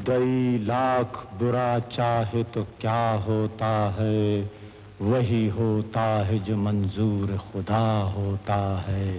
मुद्दई लाख बुरा चाहे तो क्या होता है, वही होता है जो मंजूर खुदा होता है।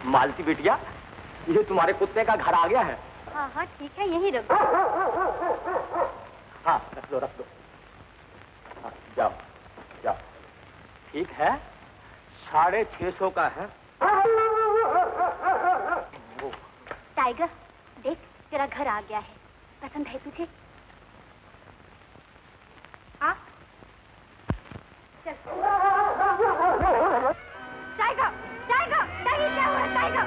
मालती बिटिया, ये तुम्हारे कुत्ते का घर आ गया है। हाँ हाँ ठीक है, यहीं रख दो। हाँ रख दो रख दो। हाँ, जाओ जाओ। ठीक है, 650 का है। टाइगर देख, तेरा घर आ गया है। पसंद है तुझे? आ चल। टाइगर टाइगर टाइगर क्या हुआ? टाइगर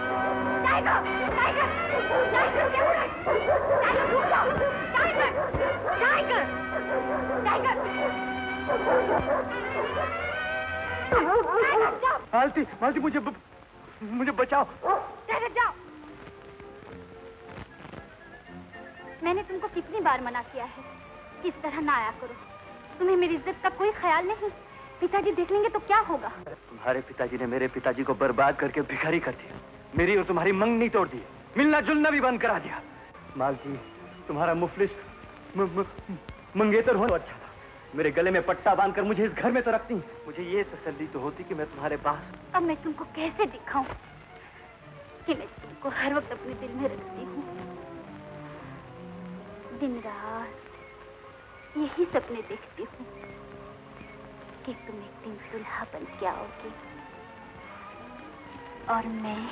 टाइगर टाइगर टाइगर क्या हुआ? टाइगर रुक जाओ। टाइगर टाइगर टाइगर टाइगर जाओ। मालती मालती, मुझे बचाओ। टाइगर जाओ। मैंने तुमको कितनी बार मना किया है कि इस तरह ना आया करो। तुम्हें मेरी इज्जत का कोई ख्याल नहीं। पिताजी देख लेंगे तो क्या होगा? तुम्हारे पिताजी ने मेरे पिताजी को बर्बाद करके भिखारी कर दिया। मेरी और तुम्हारी मंगनी तोड़ दी, मिलना जुलना भी बंद करा दिया। मालती, तुम्हारा मुफलिस मंगेतर होना अच्छा था। मेरे गले में पट्टा बांधकर मुझे इस घर में तो रखती। मुझे ये तसल्ली तो होती कि मैं तुम्हारे पास। अब मैं तुमको कैसे दिखाऊं कि मैं तुमको हर वक्त अपने दिल में रखती हूँ। दिन रात यही सपने देखती हूँ कि तुम एक दिन दुल्हा बन के आओगे और मैं।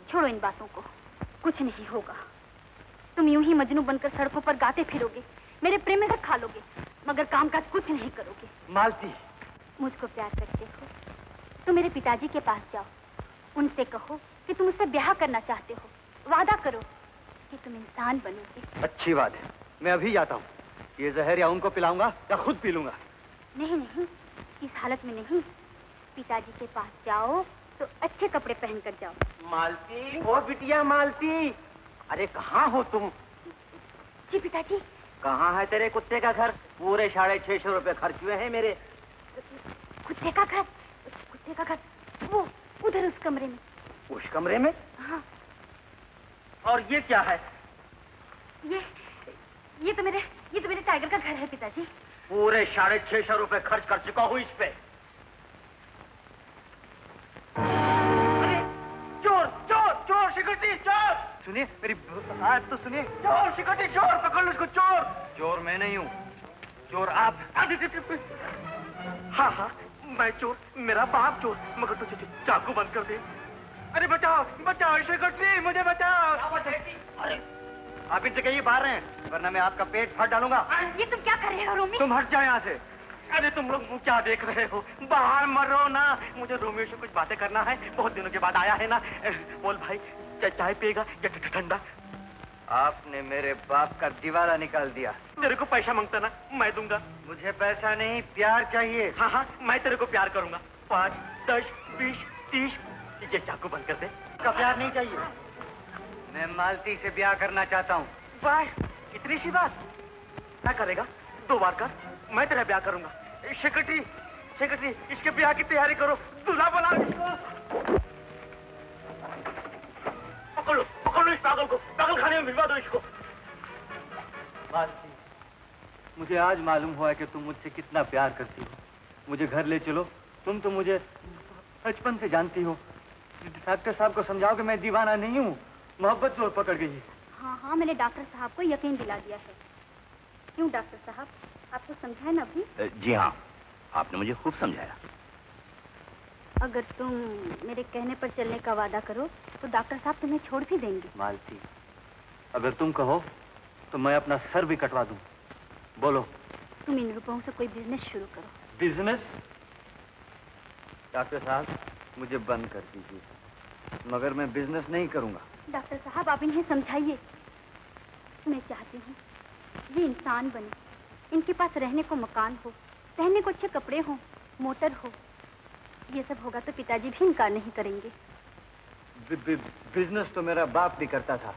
छोड़ो इन बातों को, कुछ नहीं होगा। तुम यूं ही मजनू बनकर सड़कों पर गाते फिरोगे, मेरे प्रेम में खा लोगे, मगर कामकाज कुछ नहीं करोगे। मालती, मुझको प्यार करते हो तो मेरे पिताजी के पास जाओ, उनसे कहो कि तुम उससे ब्याह करना चाहते हो। वादा करो कि तुम इंसान बनोगे। अच्छी बात है, मैं अभी जाता हूँ। ये जहर या उनको पिलाऊंगा या खुद पी लूंगा। नहीं नहीं, इस हालत में नहीं। पिताजी के पास जाओ तो अच्छे कपड़े पहनकर जाओ। मालती, ओ बिटिया मालती, अरे कहाँ हो तुम? जी पिताजी। कहाँ है तेरे कुत्ते का घर? पूरे 650 रुपए खर्च हुए हैं मेरे। कुत्ते का घर? कुत्ते का घर वो उधर उस कमरे में। उस कमरे में? हाँ। और ये क्या है? ये तो मेरे टाइगर का घर है पिताजी। पूरे 650 रुपए खर्च कर चुका हूँ इस पे। अरे चोर चोर चोर, सिक्योरिटी चोर! सुनिए मेरी बात तो सुनिए। चोर सिक्योरिटी चोर, पकड़ लो इसको। चोर चोर मैं नहीं हूँ, चोर आप। हाँ हाँ मैं चोर, मेरा बाप चोर, मगर तुझे चाकू बंद कर दे। अरे बचाओ बचाओ सिक्योरिटी, मुझे बचाओ। अरे आप इनसे कहिए बाहर हैं, वरना मैं आपका पेट फाड़ डालूंगा। ये तुम क्या कर रहे हो रोमी? तुम हट जाओ यहाँ से। अरे तुम लोग क्या देख रहे हो? बाहर मरो ना, मुझे रोमियो से कुछ बातें करना है। बहुत दिनों के बाद आया है ना। बोल भाई, चाय पिएगा या ठंडा? आपने मेरे बाप का दिवाला निकाल दिया। तेरे को पैसा मांगता ना, मैं दूंगा। मुझे पैसा नहीं, प्यार चाहिए। हाँ हाँ मैं तेरे को प्यार करूंगा। 5, 10, 20, 30। ये चाकू बंद कर दे। का प्यार नहीं चाहिए। मैं मालती से ब्याह करना चाहता हूँ। वाह, इतनी सी बात? क्या करेगा? 2 बार कर, मैं तेरा ब्याह करूंगा। सेक्रेटरी इसके ब्याह की तैयारी करो, दूल्हा बना इसको। पकड़ लो इस पागल को, पागल खाने में भिजवा दो इसको। मालती, मुझे आज मालूम हुआ है कि तुम मुझसे कितना प्यार करती हो। मुझे घर ले चलो तुम तो मुझे बचपन से जानती हो। डॉक्टर साहब को समझाओ कि मैं दीवाना नहीं हूँ, मोहब्बत जोर पकड़ गई है। हाँ हाँ, मैंने डॉक्टर साहब को यकीन दिला दिया है। क्यों डॉक्टर साहब, आपको समझाया ना अभी? जी हाँ, आपने मुझे खूब समझाया। अगर तुम मेरे कहने पर चलने का वादा करो तो डॉक्टर साहब तुम्हें छोड़ भी देंगे। मालती, अगर तुम कहो तो मैं अपना सर भी कटवा दूं। बोलो। तुम इन रुपयों से कोई बिजनेस शुरू करो। बिजनेस? डॉक्टर साहब, मुझे बंद कर दीजिए, मगर मैं बिजनेस नहीं करूंगा। डॉक्टर साहब, आप इन्हें समझाइए। मैं चाहती हूँ ये इंसान बने, इनके पास रहने को मकान हो, पहनने को अच्छे कपड़े हो, मोटर हो। ये सब होगा तो पिताजी भी इनकार नहीं करेंगे। बिजनेस तो मेरा बाप भी करता था।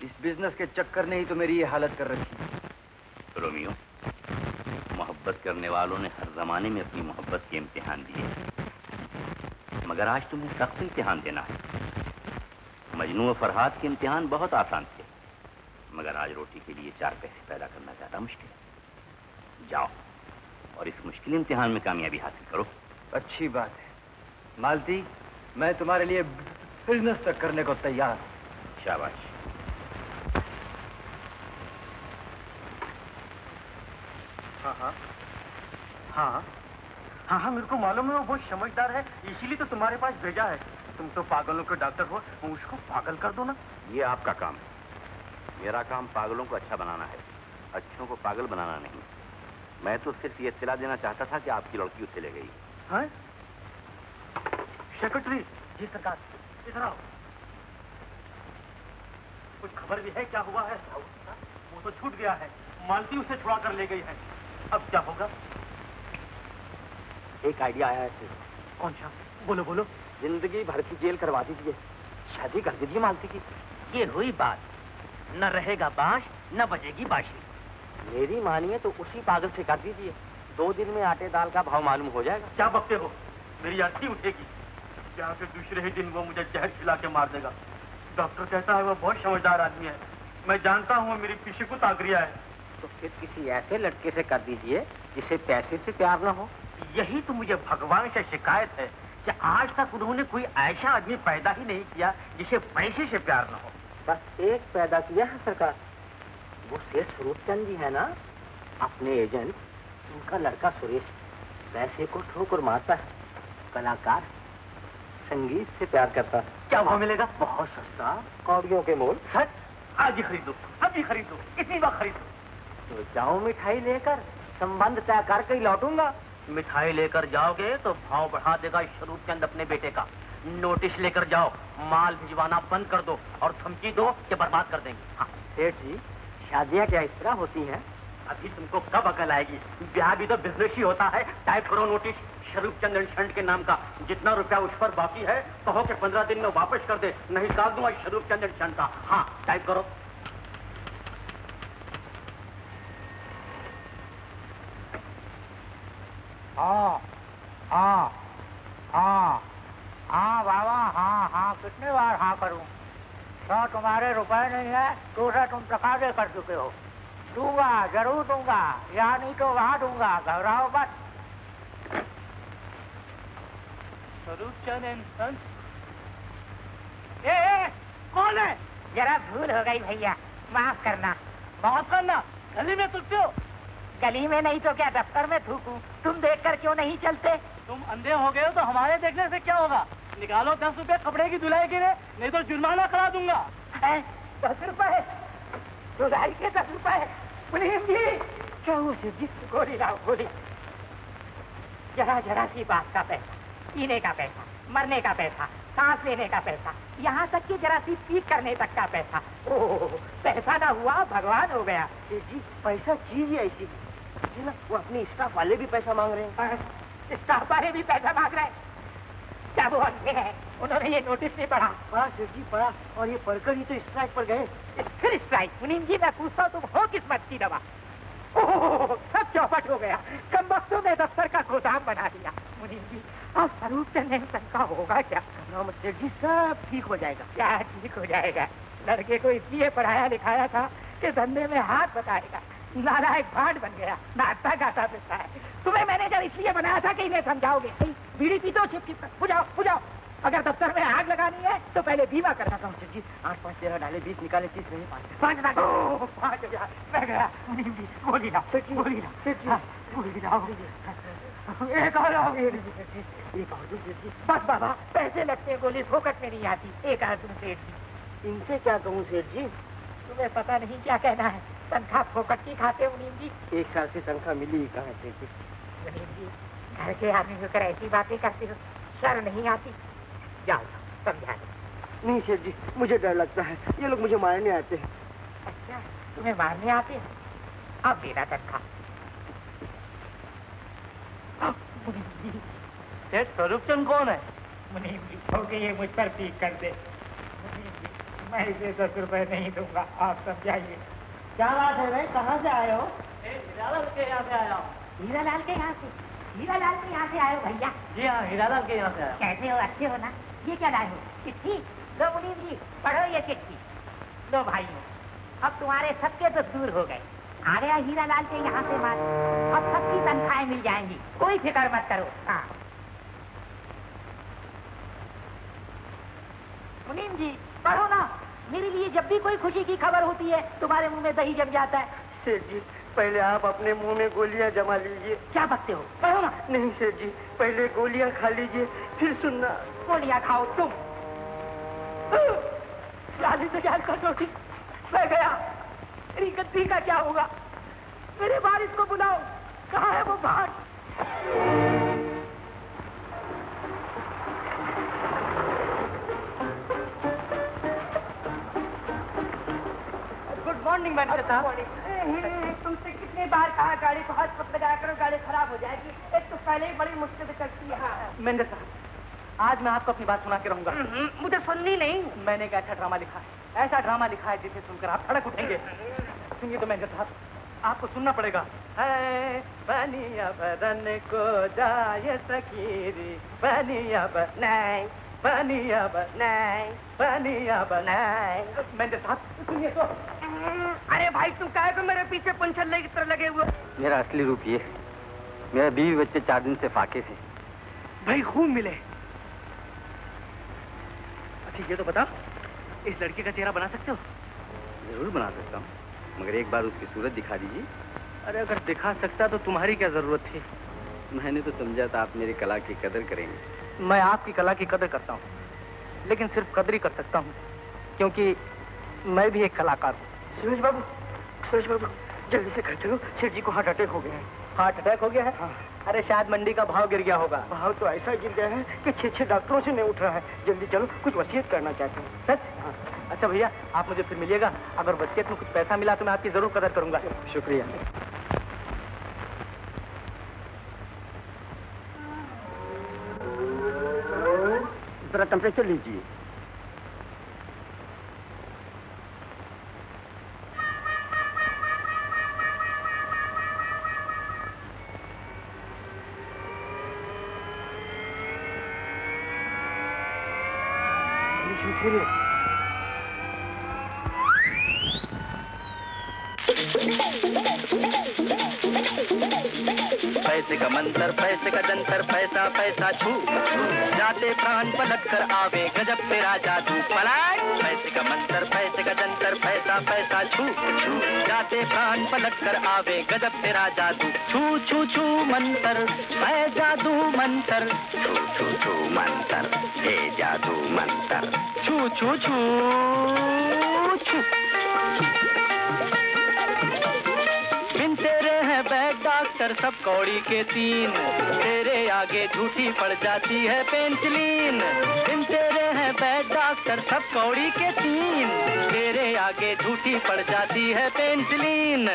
इस बिजनेस के चक्कर ने ही तो मेरी ये हालत कर रखी। रोमियो, मोहब्बत करने वालों ने हर जमाने में अपनी मोहब्बत के इम्तिहान दिए, मगर आज तुम्हें सख्त इम्तिहान देना है। मजनू और फरहाद के इम्तिहान बहुत आसान थे, मगर आज रोटी के लिए 4 पैसे पैदा करना ज्यादा मुश्किल है। जाओ और इस मुश्किल इम्तिहान में कामयाबी हासिल करो। अच्छी बात है मालती, मैं तुम्हारे लिए बिजनेस तक करने को तैयार हूँ। शाबाश। हाँ हाँ हाँ हाँ हाँ, मेरे को मालूम है वो बहुत समझदार है, इसीलिए तो तुम्हारे पास भेजा है। तुम तो पागलों के डॉक्टर हो, उसको पागल कर दो ना। ये आपका काम है, मेरा काम पागलों को अच्छा बनाना है, अच्छों को पागल बनाना नहीं। मैं तो सिर्फ ये इत्तला देना चाहता था कि आपकी लड़की उससे ले गई। हैं? सेक्रेटरी जी सरकार, इधर आओ। कुछ खबर भी है क्या हुआ है? वो तो छूट गया है, मालती उसे छुड़ा कर ले गई है। अब क्या होगा? एक आइडिया आया है। कौन सा? बोलो बोलो। जिंदगी भर की जेल करवा दीजिए, शादी कर दीजिए मालती की। ये हुई बात, न रहेगा बांश न बजेगी बांशी। मेरी मानिए तो उसी पागल से कर दीजिए, 2 दिन में आटे दाल का भाव मालूम हो जाएगा। क्या बकते हो? मेरी अर्थी उठेगी क्या? फिर दूसरे ही दिन वो मुझे जहर खिला के मार देगा। डॉक्टर कहता है वो बहुत समझदार आदमी है। मैं जानता हूँ वो मेरी पीछे को ताकरिया है। तो फिर किसी ऐसे लड़के से कर दीजिए जिसे पैसे से प्यार न हो। यही तो मुझे भगवान से शिकायत है कि आज तक उन्होंने कोई ऐसा आदमी पैदा ही नहीं किया जिसे पैसे से प्यार न हो। बस एक पैदा किया है सरकार, वो सेठ स्वरूपचंद जी है ना, अपने एजेंट, उनका लड़का सुरेश। पैसे को ठोकर मारता है, कलाकार, संगीत से प्यार करता है। क्या भाव मिलेगा? बहुत सस्ता, कौड़ियों के मोल। सच? आज ही खरीद दो, अभी खरीद दो, इतनी बार खरीद दो। तो जाऊं मिठाई लेकर, संबंध तय करके ही लौटूंगा। मिठाई लेकर जाओगे तो भाव बढ़ा देगा स्वरूपचंद अपने बेटे का। नोटिस लेकर जाओ, माल भिजवाना बंद कर दो और धमकी दो कि बर्बाद कर देंगे। हाँ। सेठ जी, शादियां क्या इस तरह होती हैं? अभी तुमको कब अकल आएगी? ब्याह भी तो बिजनेस ही होता है। टाइप करो नोटिस स्वरूपचंद एंड संट के नाम का। जितना रुपया उस पर बाकी है कहो कि 15 दिन में वापस कर दे, नहीं काट दूंगा स्वरूपचंद एंड संट का। हाँ, टाइप करो। हाँ हाँ हाँ हाँ बाबा, हाँ हाँ, कितनी बार हाँ करूं? तो तुम्हारे रुपए नहीं है, दूसरा तुम तकाजे कर चुके हो। दूंगा, जरूर दूंगा, यहाँ नहीं तो वहाँ दूंगा, घबराओ मत। Swaroopchand and shunt? कौन है? जरा भूल हो गई भैया, माफ करना। माफ करना? गली में तुलते हो? गली में नहीं तो क्या दफ्तर में थूकूं? तुम देखकर क्यों नहीं चलते? तुम अंधे हो गए हो तो हमारे देखने से क्या होगा? निकालो 10 रुपए कपड़े की धुलाई के लिए, नहीं तो जुर्माना करा दूंगा। 10 रुपए? धुलाई के 10 रुपए? मुनीम जी, क्या हुआ शिव जी? गोली लाओ, गोली। जरा जरा सी बात का पैसा, पीने का पैसा, मरने का पैसा, सांस लेने का पैसा, यहाँ तक कि जरा सी पीट करने तक का पैसा। ओह, पैसा ना हुआ भगवान हो गया। शिव जी, पैसा चीज ही ऐसी ना, वो अपने स्टाफ वाले भी पैसा मांग रहे हैं। स्टाफ वाले भी पैसा मांग रहे हैं? क्या वो अंधे हैं? उन्होंने ये नोटिस नहीं पढ़ा? पढ़ा शिव जी, पढ़ा, और ये पढ़कर ही तो स्ट्राइक पर गए। फिर स्ट्राइक? मुनीम जी, मैं पूछता हूँ, तुम हो किस्मत की दवा? ओह, सब चौपट हो गया। कम वक्तों में दफ्तर का गोदाम बना दिया। मुनीम जी, अब स्वरूपचंद का होगा क्या? सेठ जी, सब ठीक हो जाएगा। क्या ठीक हो जाएगा? लड़के को इसलिए पढ़ाया लिखाया था कि धंधे में हाथ बताएगा, नालायक भांड बन गया, नाचता गाता फिरता है। तुम्हें मैनेजर इसलिए बनाया था कि इन्हें समझाओगे। बीड़ी पी दो, छिप बुझाओ बुझाओ। अगर दफ्तर में आग लगानी है तो पहले बीमा करना था। जी 8 5 13 डाले 20 निकाले 30 नहीं 5 5 गया, मैं गया। गोली लाओ, गोली लाओ, गोली लाओ। एक और आओ, एक और दो। बस बाबा, पैसे लगते हैं, गोली फोकट में नहीं आती। एक और तुम सेठ जी। इनसे क्या कहूँ सेठ जी? तुम्हें पता नहीं क्या कहना है। तनख्वाह फोकट की खाते हो मुनीम जी? 1 साल से तनख्वाह मिली ही कहाँ सेठ जी? मुनीम जी, घर के आदमी होकर ऐसी बातें करते हो, शर्म नहीं आती? जाओ समझा दो। नहीं सेठ जी, मुझे डर लगता है, ये लोग मुझे मारने आते हैं। अच्छा, तुम्हें मारने आते हैं? अब देना तनख्वाह। सेठ स्वरूपचंद कौन है? मुनीम जी, होके ये मुझ पर पीक कर दे। मुनीम जी, मैं इसे 10 रुपए नहीं दूंगा, आप समझाइए। क्या बात है भाई, कहाँ से आए हो? हीरालाल के यहाँ से आया हूँ। हीरालाल के यहाँ से? हीरालाल के यहाँ से आए हो भैया? जी हाँ, हीरालाल के यहाँ से आया। कैसे हो, अच्छे हो ना? ये क्या लाए हो? चिट्ठी लो मुनीम जी, पढ़ो ये चिट्ठी। लो भाइयों, अब तुम्हारे सबके तो दूर हो गए। आ गया हीरालाल के यहाँ से माल, अब सबकी तनख्वाहें मिल जाएंगी, कोई फिक्र मत करो। हाँ मुनीम जी, पढ़ो ना। मेरे लिए जब भी कोई खुशी की खबर होती है तुम्हारे मुंह में दही जम जाता है। सेठ जी, पहले आप अपने मुंह में गोलियां जमा लीजिए। क्या बकते हो, पढ़ो ना। नहीं सेठ जी, पहले गोलियां खा लीजिए, फिर सुनना। गोलियां खाओ तुम। जाली से जाल कर रोटी, मैं गया। मेरी गद्दी का क्या होगा? मेरे बारिश को बुलाओ, कहाँ है वो भाट? गुड मॉर्निंग मैनेजर साहब। तुमसे कितनी बार कहा गाड़ी को हाथ पक लगाया करो, गाड़ी खराब हो जाएगी। एक तो पहले ही बड़ी मुश्किल से चलती है। मैनेजर साहब, आज मैं आपको अपनी बात सुना के रहूंगा। मुझे सुननी नहीं। मैंने एक ऐसा ड्रामा लिखा है, ऐसा ड्रामा लिखा है जिसे सुनकर आप सड़क उठेंगे। सुनिए तो मैनेजर साहब, आपको सुनना पड़ेगा। है बनिया बदन को जाए सकीरी, बनिया नहीं, बनिया नहीं, बनिया नहीं। मैनेजर साहब सुनिए तो। अरे भाई, तुम काहे को मेरे पीछे पंचल्ले की तरह लगे हुए? मेरा असली रूप ये, मेरा बीवी बच्चे 4 दिन से फाके थे। भाई खूब मिले। अच्छा ये तो बताओ, इस लड़के का चेहरा बना सकते हो? जरूर बना सकता हूँ, मगर एक बार उसकी सूरत दिखा दीजिए। अरे अगर दिखा सकता तो तुम्हारी क्या जरूरत थी? मैंने तो समझा था आप मेरी कला की कदर करेंगे। मैं आपकी कला की कदर करता हूँ, लेकिन सिर्फ कदर ही कर सकता हूँ, क्योंकि मैं भी एक कलाकार हूँ। सुरेश बाबू, जल्दी से घर चलो, सेठ जी को हार्ट अटैक हो गया है। हार्ट अटैक हो गया है? हाँ। अरे शायद मंडी का भाव गिर गया होगा। भाव तो ऐसा गिर गया है कि 6 डॉक्टरों से नहीं उठ रहा है। जल्दी चलो, कुछ वसीयत करना चाहते हैं। सच? हाँ। अच्छा भैया, आप मुझे फिर मिलिएगा। अगर वसीयत में कुछ पैसा मिला तो मैं आपकी जरूर कदर करूंगा। शुक्रिया। जरा टेम्परेचर लीजिए। पैसे का मंतर, पैसे का जंतर, पैसा पैसा छू जाते प्राण पलट कर आवे गजब तेरा जादू पलाट। पैसे का मंतर, पैसे का जंतर, पैसा पैसा छू जाते प्राण पलट कर आवे गजब तेरा जादू। छू छू छू मंतर, है जादू मंतर, छू छू छू मंतर, हे जादू मंतर, छू छू छू छू। बिन तेरे हैं बैग डॉक्टर सब कौड़ी के 3, तेरे आगे झूठी पड़ जाती है पेंसिलीन। बिन तेरे हैं बैग डॉक्टर सब कौड़ी के 3, तेरे आगे झूठी पड़ जाती है पेंसिलीन।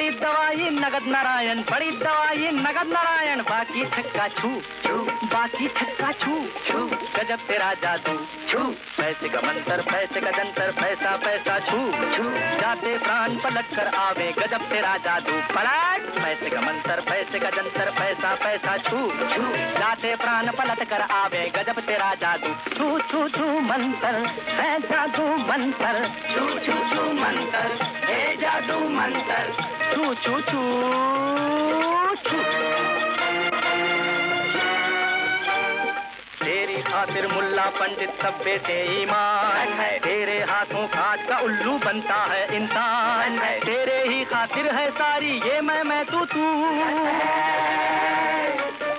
बड़ी दवाई नगद नारायण, बड़ी दवाई नगद नारायण, बाकी छक्का छू छू, बाकी छक्का छू छू, गजब तेरा जादू छू, पैसे का मंतर पैसे का जंतर, पैसा पैसा छू छू, जाते प्राण पलट कर आवे गजब तेरा जादू, पलट पैसे का मंतर पैसे का जंतर, पैसा पैसा छू छू, जाते प्राण पलट कर आवे गजब तेरा जादू, छू छू छू मंतर है जादू मंतर, छू छू छू मंतर है जादू मंतर, छू छू छू छू। तेरी खातिर मुल्ला पंडित सब बेटे ईमान है, तेरे हाथों खाट का उल्लू बनता है इंसान है, तेरे ही खातिर है सारी ये मैं तू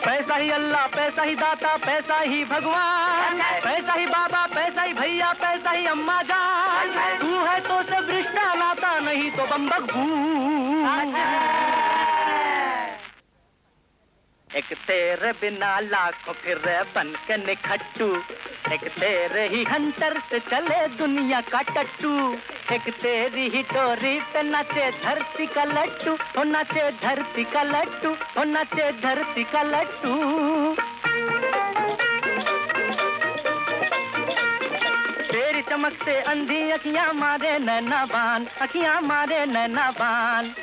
पैसा ही अल्लाह पैसा ही दाता पैसा ही भगवान, पैसा ही बाबा पैसा ही भैया पैसा ही अम्मा जान, तू है तो सब रिश्ता नाता नहीं तो बम्बक एक तेरे बिना लाखों फिर बन के निखट्टू, एक तेरे ही हंटर से चले दुनिया का टट्टू, एक तेरी ही डोरी पे नाचे धरती का लट्टू, ओ नाचे धरती का लट्टू, ओ नाचे धरती का लट्टू। तेरी चमक से अंधी अखियां मारे नैना बान, अखियां मारे नैना बान,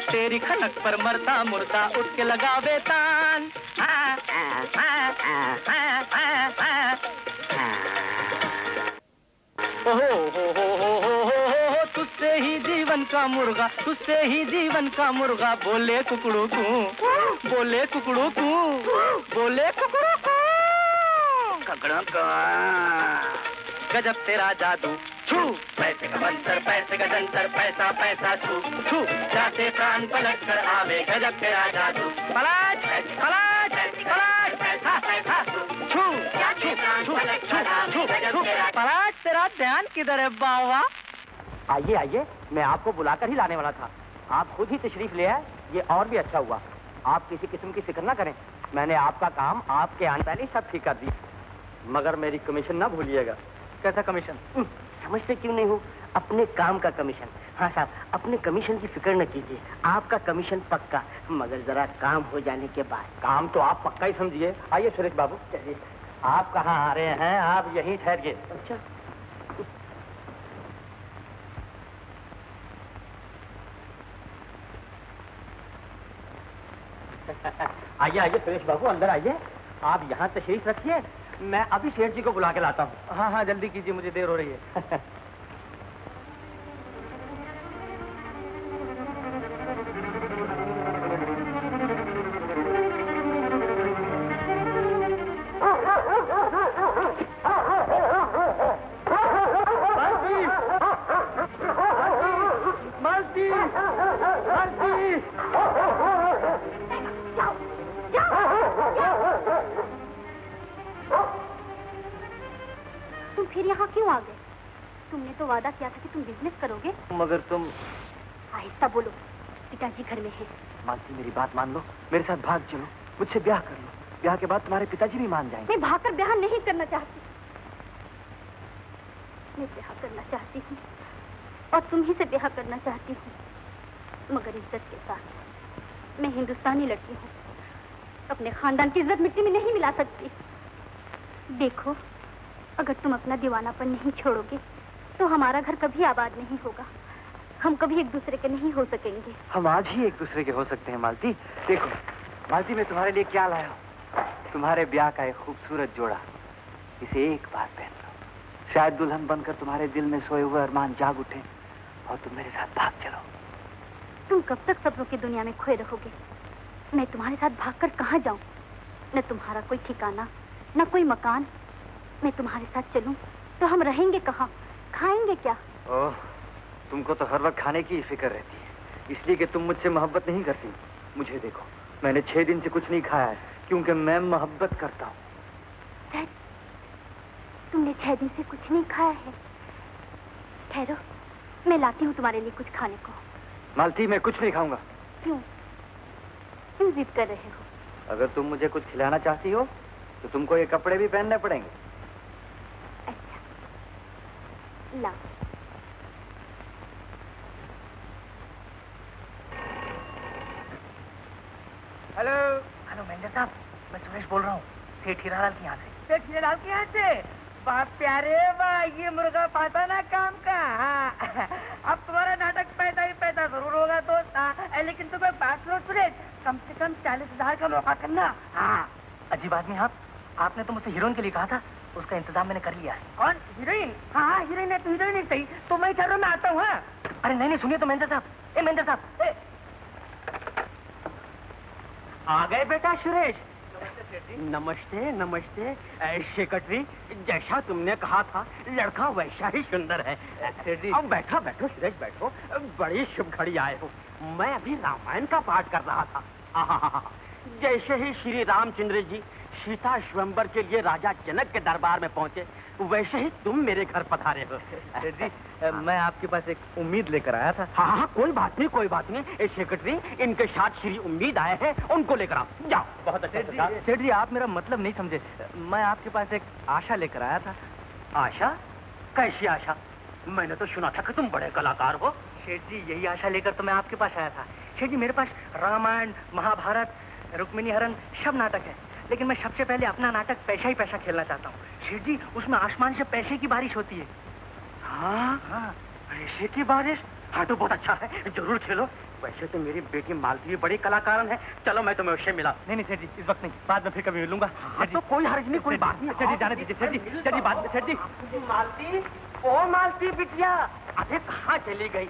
तेरी खनक पर मरता मुर्दा उठ के लगावे तान, ओहो तुझसे ही जीवन का मुर्गा, तुझसे ही जीवन का मुर्गा, बोले कुकड़ू कू, बोले कुकड़ू कू, बोले कुकड़ू कू, ककड़ों को गजब तेरा जादू छू, पैसे का मंतर पैसे का जंतर, पैसा पैसा छू छू, जाते प्राण पलट कर आवे गजब तेरा जादू, पलट पलट पलट पैसा पैसा छू जाते प्राण पलट कर आवे गजब तेरा, पलट तेरा ध्यान किधर है बावा? आइए आइए, मैं आपको बुलाकर ही लाने वाला था, आप खुद ही तशरीफ ले आए, ये और भी अच्छा हुआ। आप किसी किस्म की फिक्र ना करें, मैंने आपका काम आपके आने पहले सब ठीक कर दी, मगर मेरी कमीशन ना भूलिएगा। कैसा कमीशन? समझते क्यों नहीं हो? अपने काम का कमीशन। हाँ साहब, अपने कमीशन की फिक्र न कीजिए, आपका कमीशन पक्का, मगर जरा काम हो जाने के बाद। काम तो आप पक्का ही समझिए। आइए सुरेश बाबू, चलिए। आप कहाँ आ रहे हैं? आप यहीं ठहरिए। अच्छा, आइए आइए सुरेश बाबू, अंदर आइए। आप यहाँ तशरीफ रखिए, मैं अभी सेठ जी को बुला के लाता हूँ। हाँ हाँ जल्दी कीजिए, मुझे देर हो रही है। वादा किया था कि तुम बिजनेस करोगे। मगर तुम आहिस्ता बोलो, पिताजी घर में हैं। मालती मेरी बात मान लो, मेरे साथ भाग चलो, मुझसे ब्याह कर लो, ब्याह के बाद तुम्हारे पिताजी भी मान जाएंगे। मैं भागकर ब्याह नहीं करना चाहती, मैं ब्याह करना चाहती हूँ और तुम ही से ब्याह करना चाहती हूँ, मगर इज्जत के साथ। मैं हिंदुस्तानी लड़की हूँ, अपने खानदान की इज्जत मिट्टी में नहीं मिला सकती। देखो, अगर तुम अपना दीवानापन नहीं छोड़ोगे तो हमारा घर कभी आबाद नहीं होगा, हम कभी एक दूसरे के नहीं हो सकेंगे। हम आज ही एक दूसरे के हो सकते हैं मालती। देखो मालती, मैं तुम्हारे लिए क्या लाया हूँ, तुम्हारे ब्याह का एक खूबसूरत जोड़ा, इसे एक बार पहन लो, शायद दुल्हन बनकर तुम्हारे दिल में सोए हुए अरमान जाग उठे और तुम मेरे साथ भाग चलो। तुम कब तक सपनों की दुनिया में खोए रहोगे? मैं तुम्हारे साथ भागकर कहाँ जाऊं? न तुम्हारा कोई ठिकाना, न कोई मकान। मैं तुम्हारे साथ चलूं तो हम रहेंगे कहाँ, खाएंगे क्या? ओह, तुमको तो हर वक्त खाने की ही फिक्र रहती है, इसलिए कि तुम मुझसे मोहब्बत नहीं करती। मुझे देखो, मैंने 6 दिन से कुछ नहीं खाया है, क्योंकि मैं मोहब्बत करता हूँ। तुमने 6 दिन से कुछ नहीं खाया है? ठहरो, मैं लाती हूँ तुम्हारे लिए कुछ खाने को। मालती, मैं कुछ नहीं खाऊंगा। क्यों? क्यों जिद कर रहे हो? अगर तुम मुझे कुछ खिलाना चाहती हो तो तुमको ये कपड़े भी पहनने पड़ेंगे। अच्छा, ला। बोल रहा हूँ, सेठ हीरालाल के यहाँ से। सेठ हीरालाल के यहाँ से? वाह प्यारे वाह, ये मुर्गा पाता ना काम का। हाँ, अब तुम्हारा नाटक पैदा ही पैदा जरूर होगा दोस्त। हाँ, लेकिन तुम्हें बात लो सुरेश, कम से कम 40,000 का मौका करना। हाँ, अजीब आदमी आपने तो मुझसे हीरोइन के लिए कहा था, उसका इंतजाम मैंने कर लिया है। कौन? हीरोइन? हाँ, हीरोइन है तो हीरोइन ही सही, तो मैं ठहरो, मैं आता हूँ। हाँ, अरे नहीं सुनिए तो मैनेजर साहब, मैनेजर साहब आ गए बेटा सुरेश। नमस्ते नमस्ते। सेक्रेटरी, जैसा तुमने कहा था लड़का वैसा ही सुंदर है। अब बैठो बैठो सुरेश बैठो, बड़ी शुभ घड़ी आए हो। मैं अभी रामायण का पाठ कर रहा था। जैसे ही श्री रामचंद्र जी सीता स्वयंवर के लिए राजा जनक के दरबार में पहुंचे, वैसे ही तुम मेरे घर पधारे हो। जी, मैं आपके पास एक उम्मीद लेकर आया था। हाँ, कोई बात नहीं कोई बात नहीं। सेक्रेटरी, इनके साथ श्री उम्मीद आए हैं, उनको लेकर आओ, जाओ। बहुत अच्छा। सेठ जी, आप मेरा मतलब नहीं समझे, मैं आपके पास एक आशा लेकर आया था। आशा? कैसी आशा? मैंने तो सुना था कि तुम बड़े कलाकार हो। सेठ जी, यही आशा लेकर तो मैं आपके पास आया था। सेठ जी, मेरे पास रामायण, महाभारत, रुक्मिणी हरण सब नाटक है, लेकिन मैं सबसे पहले अपना नाटक पैसा ही पैसा खेलना चाहता हूँ। सेठ जी, उसमें आसमान से पैसे की बारिश होती है। हाँ, पैसे की बारिश? हाँ, तो बहुत अच्छा है, जरूर खेलो। वैसे तो मेरी बेटी मालती भी बड़ी कलाकार है। चलो मैं तुम्हें उससे मिला। नहीं सेठ जी, इस वक्त नहीं, बाद में फिर कभी मिलूंगा। हाँ, तो कोई हर्ज नहीं, कोई बात नहीं। सेठ जी, जाने दीजिए। सेठ जी बाद में। सेठ जी, मालती, ओ मालती बिटिया, अरे कहाँ चली गई?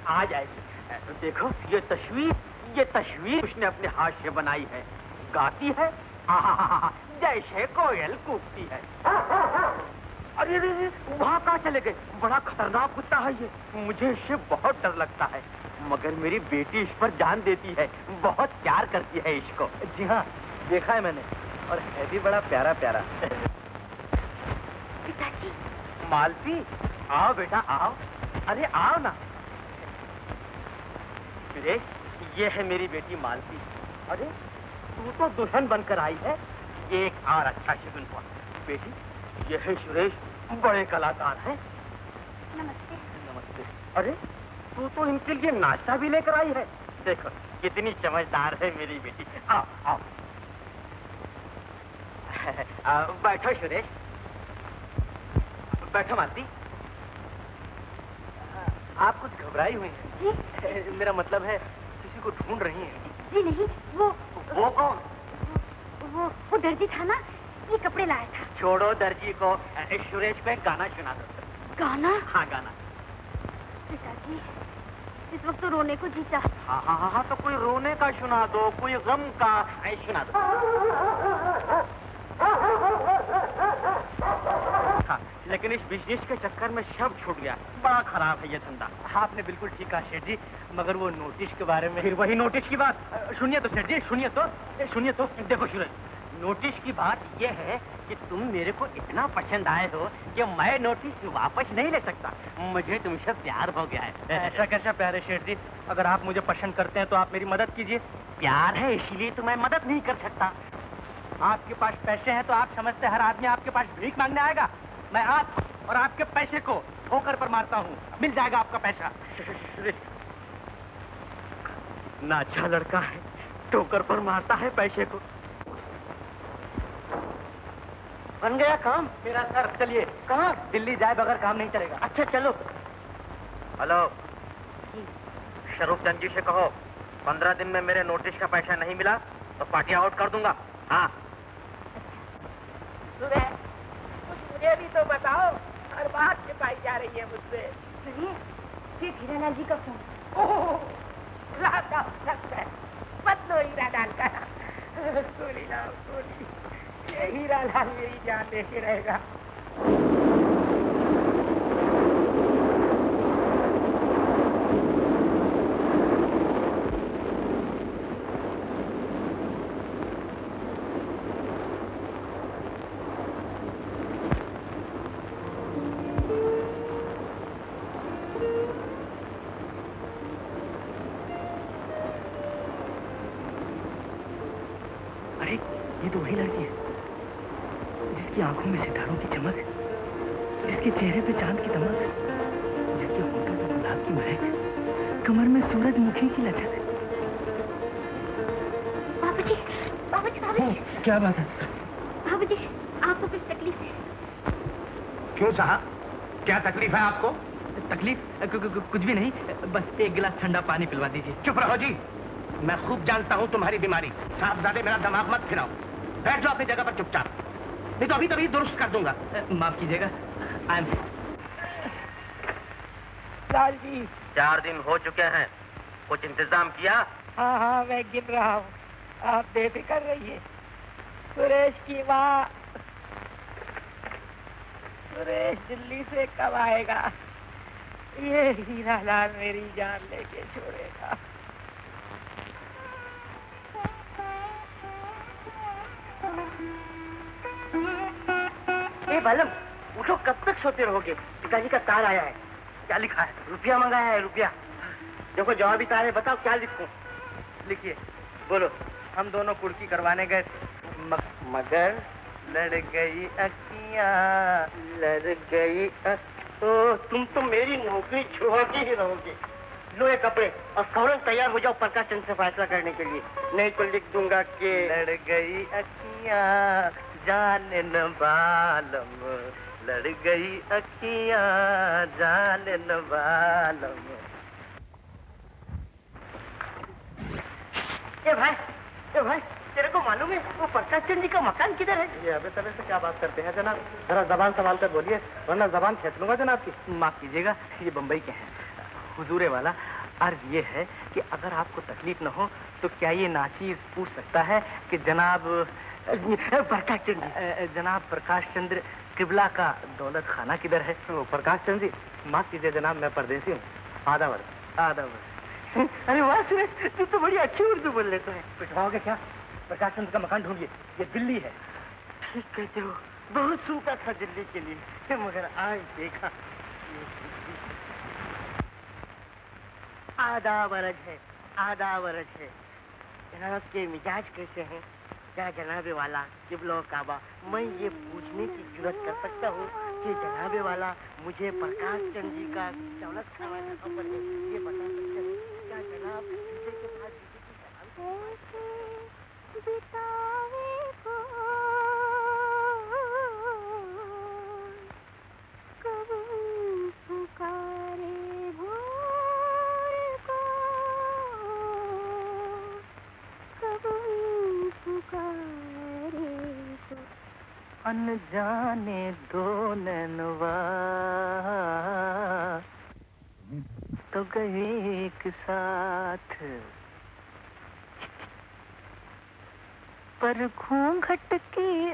आ जाएगी। देखो ये तस्वीर उसने अपने हाथ से बनाई है, गाती है जैसे कोयल कूकती है। अरे वहाँ कहाँ चले गए? बड़ा खतरनाक कुत्ता है ये, मुझे इससे बहुत डर लगता है, मगर मेरी बेटी इस पर जान देती है, बहुत प्यार करती है इसको। जी हाँ, देखा है मैंने, और है भी बड़ा प्यारा प्यारा। पिताजी। मालती, आओ बेटा आओ। अरे आओ ना। सुरेश, ये है मेरी बेटी मालती। अरे तू तो दुल्हन बनकर आई है, एक और अच्छा शगुन हुआ। बेटी, ये है सुरेश, बड़े कलाकार हैं। नमस्ते। नमस्ते। अरे तू तो इनके लिए नाश्ता भी लेकर आई है। देखो कितनी समझदार है मेरी बेटी। आओ आओ। बैठो सुरेश, बैठो मालती। आप कुछ घबराई हुई हैं? जी? मेरा मतलब है किसी को ढूंढ रही हैं? जी नहीं, वो कौन? वो दर्जी था ना, ये कपड़े लाया था। छोड़ो दर्जी को, सुरेश को एक गाना सुना दो। गाना? हाँ गाना। पिताजी, इस वक्त तो रोने को जी चाहता। हाँ, तो कोई रोने का सुना दो, कोई गम का सुना दो। हाँ, लेकिन इस बिजनेस के चक्कर में सब छूट गया, बड़ा खराब है ये धंधा। आपने बिल्कुल ठीक कहा सेठ जी, मगर वो नोटिस के बारे में। फिर वही नोटिस की बात। सुनिए तो सेठ जी, सुनिए तो। देखो सूरज, नोटिस की बात ये है कि तुम मेरे को इतना पसंद आए हो कि मैं नोटिस वापस नहीं ले सकता। मुझे तुमसे प्यार हो गया है। ऐसा कैसा प्यार है सेठ जी? अगर आप मुझे पसंद करते हैं तो आप मेरी मदद कीजिए। प्यार है इसीलिए तो मैं मदद नहीं कर सकता। आपके पास पैसे हैं तो आप समझते हर आदमी आपके पास भीख मांगने आएगा? मैं आप और आपके पैसे को ठोकर पर मारता हूँ, मिल जाएगा आपका पैसा। ना अच्छा लड़का है, ठोकर पर मारता है पैसे को। बन गया काम मेरा सर। चलिए। कहाँ? दिल्ली जाए बगैर काम नहीं चलेगा। अच्छा चलो। हेलो, शरूफ जी से कहो 15 दिन में मेरे नोटिस का पैसा नहीं मिला तो पार्टी आउट कर दूंगा। हाँ। मुझे भी तो बताओ, हर बात छिपाई जा रही है मुझसे। सुनिए, ये हीरालाल जी का फोन। बदलो हीरालाल का। गोली लाओ गोली, ये हीरालाल मेरी जान लेके रहेगा। ये तो वही लड़की है जिसकी आंखों में सितारों की चमक, जिसके चेहरे पे चांद की दमक, जिसके होठों पे गुलाब की महक, कमर में सूरजमुखी की लचक। बाबूजी, बाबूजी। क्या बात है? बाबूजी, आपको कुछ तकलीफ है? क्यों साहब, क्या तकलीफ है आपको? तकलीफ कुछ भी नहीं, बस एक गिलास ठंडा पानी पिलवा दीजिए। चुप रहो जी, मैं खूब जानता हूँ तुम्हारी बीमारी। साहबजादे मेरा दिमाग मत खिलाओ, बैठ जाओ अपनी जगह पर चुपचाप, नहीं तो अभी तभी दुरुस्त कर दूंगा। माफ कीजिएगा, आई एम लाल जी। 4 दिन हो चुके हैं, कुछ इंतजाम किया? हाँ, मैं गिन रहा हूँ, आप बेफिक्र रहिए। सुरेश की माँ, सुरेश दिल्ली से कब आएगा? ये हीरा लाल मेरी जान लेके छोड़ेगा। ए बालम, उठो, कब तक सोते रहोगे? पिताजी का तार आया है। क्या लिखा है? रुपया मंगाया है, रुपया। देखो जवाबी तार है, बताओ क्या लिखूं? लिखिए। बोलो। हम दोनों कुर्की करवाने गए मगर लड़ गई अखियां, लड़ गई तो तुम तो मेरी नौकरी छुड़वा के ही रहोगे। लो ये कपड़े और फौरन तैयार हो जाओ प्रकाश चंद से फैसला करने के लिए, नहीं तो लिख दूंगा कि लड़ गई अखियां जाने न बालम, लड़ गई अखियां जाने न बालम। ए भाई, तेरे को मालूम है वो प्रकाश चंद जी का मकान किधर है? ये अबे तरह से क्या बात करते हैं जनाब, जरा जबान संभाल कर बोलिए वरना जबान खींच लूंगा जनाब की। माफ कीजिएगा, ये बम्बई के हैं। हुजूरे वाला, अर्ज ये है कि अगर आपको तकलीफ न हो तो क्या ये नाचीज पूछ सकता है कि जनाब प्रकाश चंद जी, जनाब प्रकाश चंद्र किबला का दौलत खाना किधर है? प्रकाश चंद जी, माफ कीजिए जनाब, मैं परदेसी हूँ। आधा वर्ष। अरे वाह सुरेश, तू तो बड़ी अच्छी उर्दू बोल लेता है। पिटवाओगे क्या? प्रकाश चंद्र का मकान ढूंढिए, ये दिल्ली है। ठीक कहते हो, बहुत सूखा था दिल्ली के लिए, मगर आज देखा। आधा वर्ष है। जनाब के मिजाज कैसे हैं? क्या जनाबे वाला किबलो काबा, मैं ये पूछने की जुर्रत कर सकता हूँ कि जनाबे वाला मुझे प्रकाश चंद जी का दौलत खाना का खबर है, ये बता सकते हैं? क्या जनाब दूसरे के साथ अनजाने दो नैनवा तो गए एक साथ, पर घूंघट की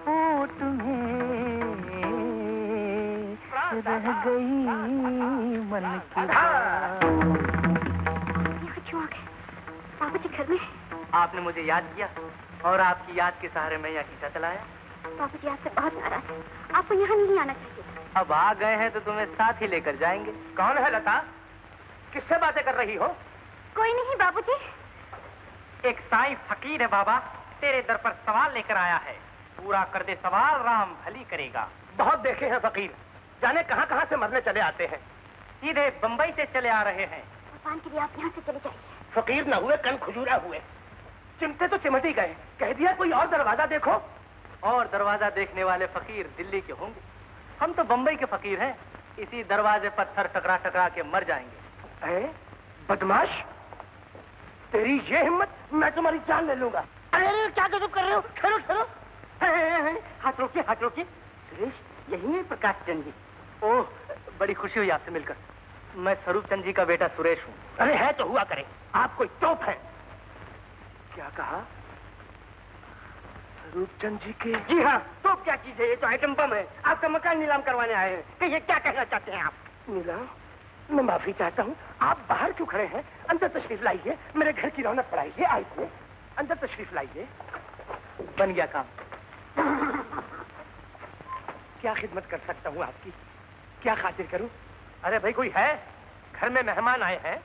ओट में रह गई मन की बात। क्यों आ गए? बाबूजी घर में? आपने मुझे याद किया और आपकी याद के सहारे मैं यहाँ खींचा चलाया। बाबूजी आपसे बहुत नाराज है, आपको यहाँ नहीं आना चाहिए। अब आ गए हैं तो तुम्हें साथ ही लेकर जाएंगे। कौन है लता? किससे बातें कर रही हो? कोई नहीं बाबूजी। एक साईं फकीर है बाबा, तेरे दर पर सवाल लेकर आया है। पूरा कर दे सवाल, राम भली करेगा। बहुत देखे हैं फकीर, जाने कहाँ कहाँ से मरने चले आते हैं, सीधे बंबई से चले आ रहे हैं। भगवान के लिए आप यहाँ से चले जाइए। फकीर न हुए कन खुजूरा हुए, चिमटे तो चिमट ही गए। कह दिया कोई और दरवाजा देखो। और दरवाजा देखने वाले फकीर दिल्ली के होंगे, हम तो बंबई के फकीर हैं। इसी दरवाजे पर थर टकरा टकरा के मर जाएंगे। बदमाश, तेरी ये हिम्मत, मैं तुम्हारी जान ले लूंगा। अरे क्या कर रहे हो? ठहरो। हाथ रोकिए। सुरेश, यही है प्रकाश चंद जी। ओह, बड़ी खुशी हुई आपसे मिलकर। मैं स्वरूप चंद जी का बेटा सुरेश हूँ। अरे है तो हुआ करे, आप कोई तोप है। क्या कहा? रूपचंद जी के? जी हाँ, तो क्या चीज है? ये तो आइटम बम है। आपका मकान नीलाम करवाने आए हैं। कहिए क्या कहना चाहते हैं आप? नीलाम? मैं माफी चाहता हूँ, आप बाहर क्यों खड़े हैं? अंदर तशरीफ लाइए, मेरे घर की रौनक बढ़ाइए। आइए, अंदर तशरीफ लाइए। बन गया काम। क्या खिदमत कर सकता हूँ आपकी? क्या खातिर करूँ? अरे भाई, कोई है? घर में मेहमान आए हैं,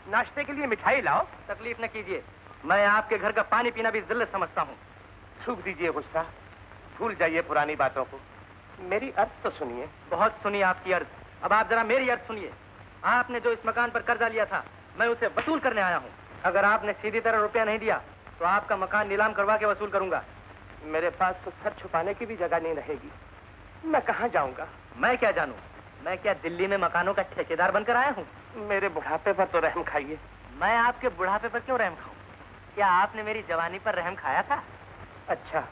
नाश्ते के लिए मिठाई लाओ। तकलीफ न कीजिए, मैं आपके घर का पानी पीना भी जिल्लत समझता हूँ। सूख दीजिए गुस्सा, भूल जाइए पुरानी बातों को। मेरी अर्ज तो सुनिए। बहुत सुनी आपकी अर्ज, अब आप जरा मेरी अर्ज सुनिए। आपने जो इस मकान पर कर्जा लिया था, मैं उसे वसूल करने आया हूँ। अगर आपने सीधी तरह रुपया नहीं दिया तो आपका मकान नीलाम करवा के वसूल करूंगा। मेरे पास तो सर छुपाने की भी जगह नहीं रहेगी। मैं कहाँ जाऊंगा? मैं क्या जानूं? मैं क्या दिल्ली में मकानों का ठेकेदार बनकर आया हूँ? मेरे बुढ़ापे पर तो रहम खाइए। मैं आपके बुढ़ापे पर क्यों रहम खाऊं? क्या आपने मेरी जवानी पर रहम खाया था? अच्छा,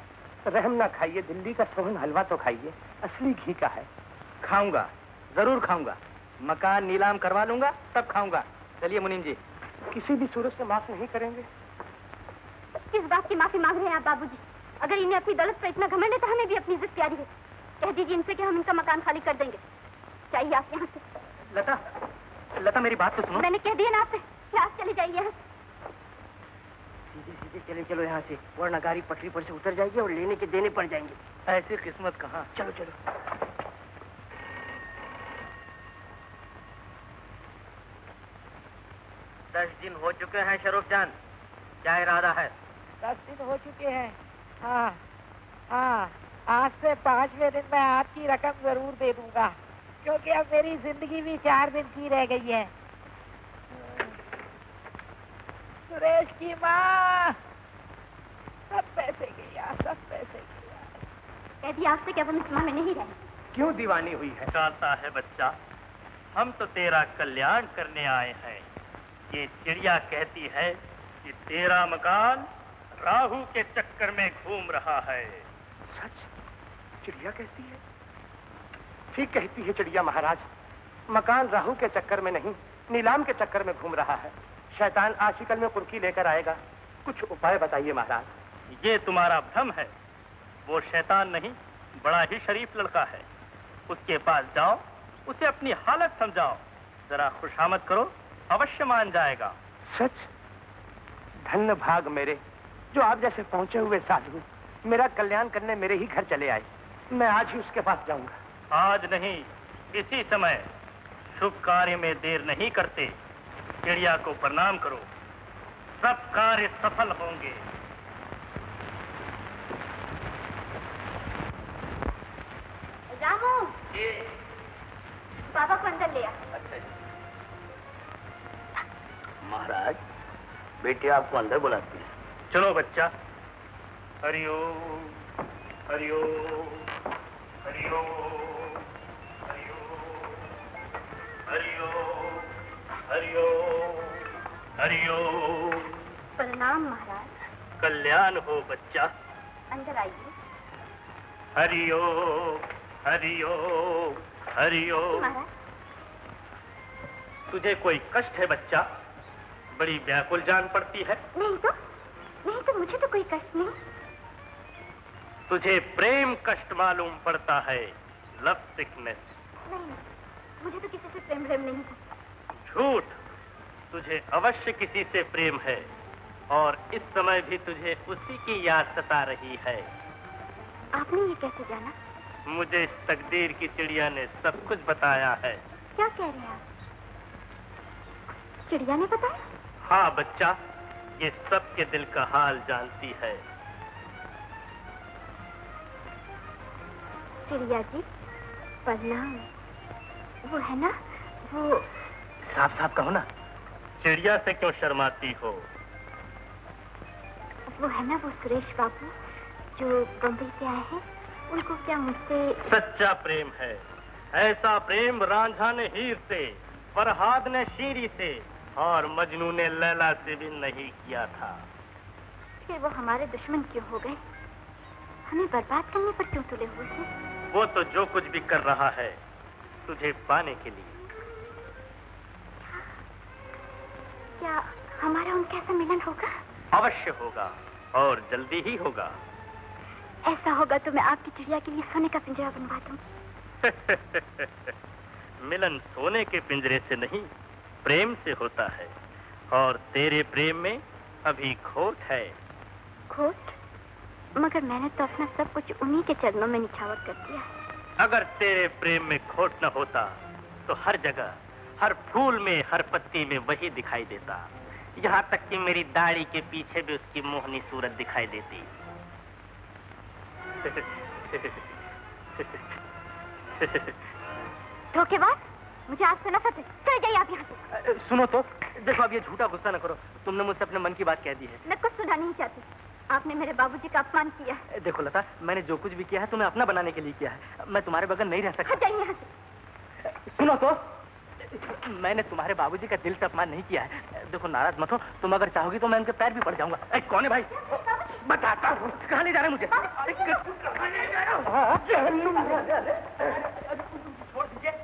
रहम ना खाइए, दिल्ली का सोहन हलवा तो खाइए, असली घी का है। खाऊंगा, जरूर खाऊंगा। मकान नीलाम करवा लूंगा तब खाऊंगा। चलिए मुनीम जी। किसी भी सूरत से माफ नहीं करेंगे? किस बात की माफी मांग रहे हैं आप बाबूजी? अगर इन्हें अपनी दौलत पर इतना घमंड है तो हमें भी अपनी इज्जत प्यारी है। कह दीजिए इनसे कि हम इनका मकान खाली कर देंगे। चाहिए आप यहाँ से। लता, लता मेरी बात तो सुनो। मैंने कह दिया ना आपसे कि आप चले जाइए यहाँ। सीधे सीधे चले चलो यहाँ से, वरना गाड़ी पटरी पर से उतर जाएगी और लेने के देने पड़ जाएंगे। ऐसी किस्मत कहाँ। चलो चलो। 10 दिन हो चुके हैं शरूफ जान, क्या इरादा है? 10 दिन हो चुके हैं। हाँ हाँ, आज से 5वें दिन मैं आपकी रकम जरूर दे दूंगा, क्योंकि अब मेरी जिंदगी भी 4 दिन की रह गई है। सुरेश की माँ, सब पैसे गया, सब पैसे गया। कह दिया आपसे कि अब हम इस माह में नहीं रहे। क्यों दीवानी हुई है? जानता है बच्चा, हम तो तेरा कल्याण करने आए हैं। ये चिड़िया कहती है कि तेरा मकान राहु के चक्कर में घूम रहा है। सच? चिड़िया कहती है? ठीक कहती है चिड़िया महाराज। मकान राहु के चक्कर में नहीं, नीलाम के चक्कर में घूम रहा है। शैतान आशिकल में कुर्की लेकर आएगा। कुछ उपाय बताइए महाराज। ये तुम्हारा भ्रम है। वो शैतान नहीं, बड़ा ही शरीफ लड़का है। उसके पास जाओ, उसे अपनी हालत समझाओ, जरा खुशामद करो, अवश्य मान जाएगा। सच? धन्य भाग मेरे, जो आप जैसे पहुंचे हुए साधु मेरा कल्याण करने मेरे ही घर चले आए। मैं आज ही उसके पास जाऊंगा। आज नहीं, इसी समय। शुभ कार्य में देर नहीं करते। चिड़िया को प्रणाम करो, सब कार्य सफल होंगे। रामू, बाबा को अंदर ले आ। अच्छा जी। महाराज, बेटे आपको अंदर बुलाती है। चलो बच्चा। हरिओम हरिओम हरिओम हरिओम हरिओम हरिओम। प्रणाम महाराज। कल्याण हो बच्चा। अंदर आइए। हरिओम हरिओम हरिओम। महाराज, तुझे कोई कष्ट है बच्चा? बड़ी व्याकुल जान पड़ती है। नहीं तो मुझे तो कोई कष्ट नहीं। तुझे प्रेम कष्ट मालूम पड़ता है, लव सिकनेस। नहीं, मुझे तो किसी से प्रेम नहीं था। झूठ, तुझे अवश्य किसी से प्रेम है, और इस समय भी तुझे उसी की याद सता रही है। आपने ये कैसे जाना? मुझे इस तकदीर की चिड़िया ने सब कुछ बताया है। क्या कह रहे हैं आप? चिड़िया ने बताया? हाँ बच्चा, ये सबके दिल का हाल जानती है। चिड़िया जी, प्रणाम। वो है ना, वो साफ साफ कहो ना। चिड़िया से क्यों शर्माती हो? वो है ना, वो सुरेश बाबू जो बम्बई से आए हैं। उनको क्या मुझसे सच्चा प्रेम है। ऐसा प्रेम रांझा ने हीर से, फरहाद ने शीरी से और मजनू ने लैला से भी नहीं किया था। फिर वो हमारे दुश्मन क्यों हो गए? हमें बर्बाद करने पर क्यों तुले हुए थे? वो तो जो कुछ भी कर रहा है तुझे पाने के लिए। क्या हमारा उनके ऐसा मिलन होगा? अवश्य होगा, और जल्दी ही होगा। ऐसा होगा तो मैं आपकी चिड़िया के लिए सोने का पिंजरा बनवा दूंगी। मिलन सोने के पिंजरे से नहीं, प्रेम से होता है, और तेरे प्रेम में अभी खोट है। खोट? मगर मैंने तो अपना सब कुछ उन्हीं के चरणों में निछावर कर दिया। अगर तेरे प्रेम में खोट न होता तो हर जगह, हर फूल में, हर पत्ती में वही दिखाई देता। यहाँ तक कि मेरी दाढ़ी के पीछे भी उसकी मोहनी सूरत दिखाई देती। धोखेबाज, मुझे आपसे नफरत है। चले जाइए आप यहाँ से। सुनो तो, देखो अब ये झूठा गुस्सा न करो, तुमने मुझसे अपने मन की बात कह दी है। मैं कुछ सुना नहीं चाहती। आपने मेरे बाबूजी का अपमान किया है। देखो लता, मैंने जो कुछ भी किया है तुम्हें अपना बनाने के लिए किया है। मैं तुम्हारे बगैर नहीं रह सकता। जाइए यहाँ से। सुनो तो, मैंने तुम्हारे बाबूजी का दिल से अपमान नहीं किया है। देखो नाराज मत हो, तुम अगर चाहोगी तो मैं उनके पैर भी पड़ जाऊंगा। कौन है भाई? बताता हूँ। कहाँ ले जा रहे मुझे?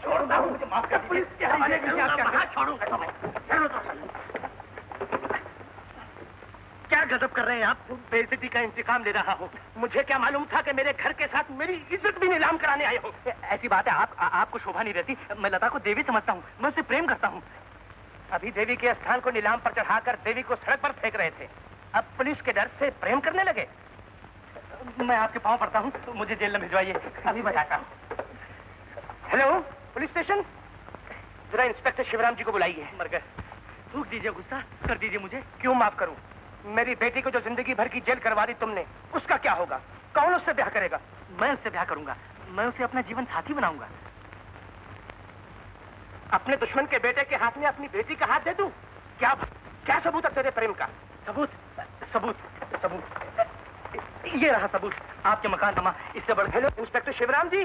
छोड़ दो मुझे, माफ कर पुलिस छोड़ूंगा। क्या गजब कर रहे हैं आप? बेइज्जती का इंतकाम ले रहा हूँ। मुझे क्या मालूम था कि मेरे घर के साथ मेरी इज्जत भी नीलाम कराने आए हो। ऐसी बात है, आपको शोभा नहीं रहती। मैं लता को देवी समझता हूँ, मैं उससे प्रेम करता हूँ। अभी देवी के स्थान को नीलाम पर चढ़ाकर देवी को सड़क पर फेंक रहे थे, अब पुलिस के डर से प्रेम करने लगे। मैं आपके पाँव पड़ता हूँ, मुझे जेल में भिजवाइए, अभी बताता हूँ। हेलो, पुलिस स्टेशन, जरा इंस्पेक्टर शिवराम जी को बुलाइए। मर गए। थूक दीजिए, गुस्सा कर दीजिए मुझे। क्यों माफ करूं? मेरी बेटी को जो जिंदगी भर की जेल करवा दी तुमने, उसका क्या होगा? कौन उससे ब्याह करेगा? मैं उससे ब्याह करूंगा, मैं उसे अपना जीवन साथी बनाऊंगा। अपने दुश्मन के बेटे के हाथ में अपनी बेटी का हाथ दे दूं? क्या सबूत है तेरे प्रेम का? सबूत सबूत सबूत ये रहा सबूत, आपके मकान तमा इससे बढ़। हेलो इंस्पेक्टर शिवराम जी।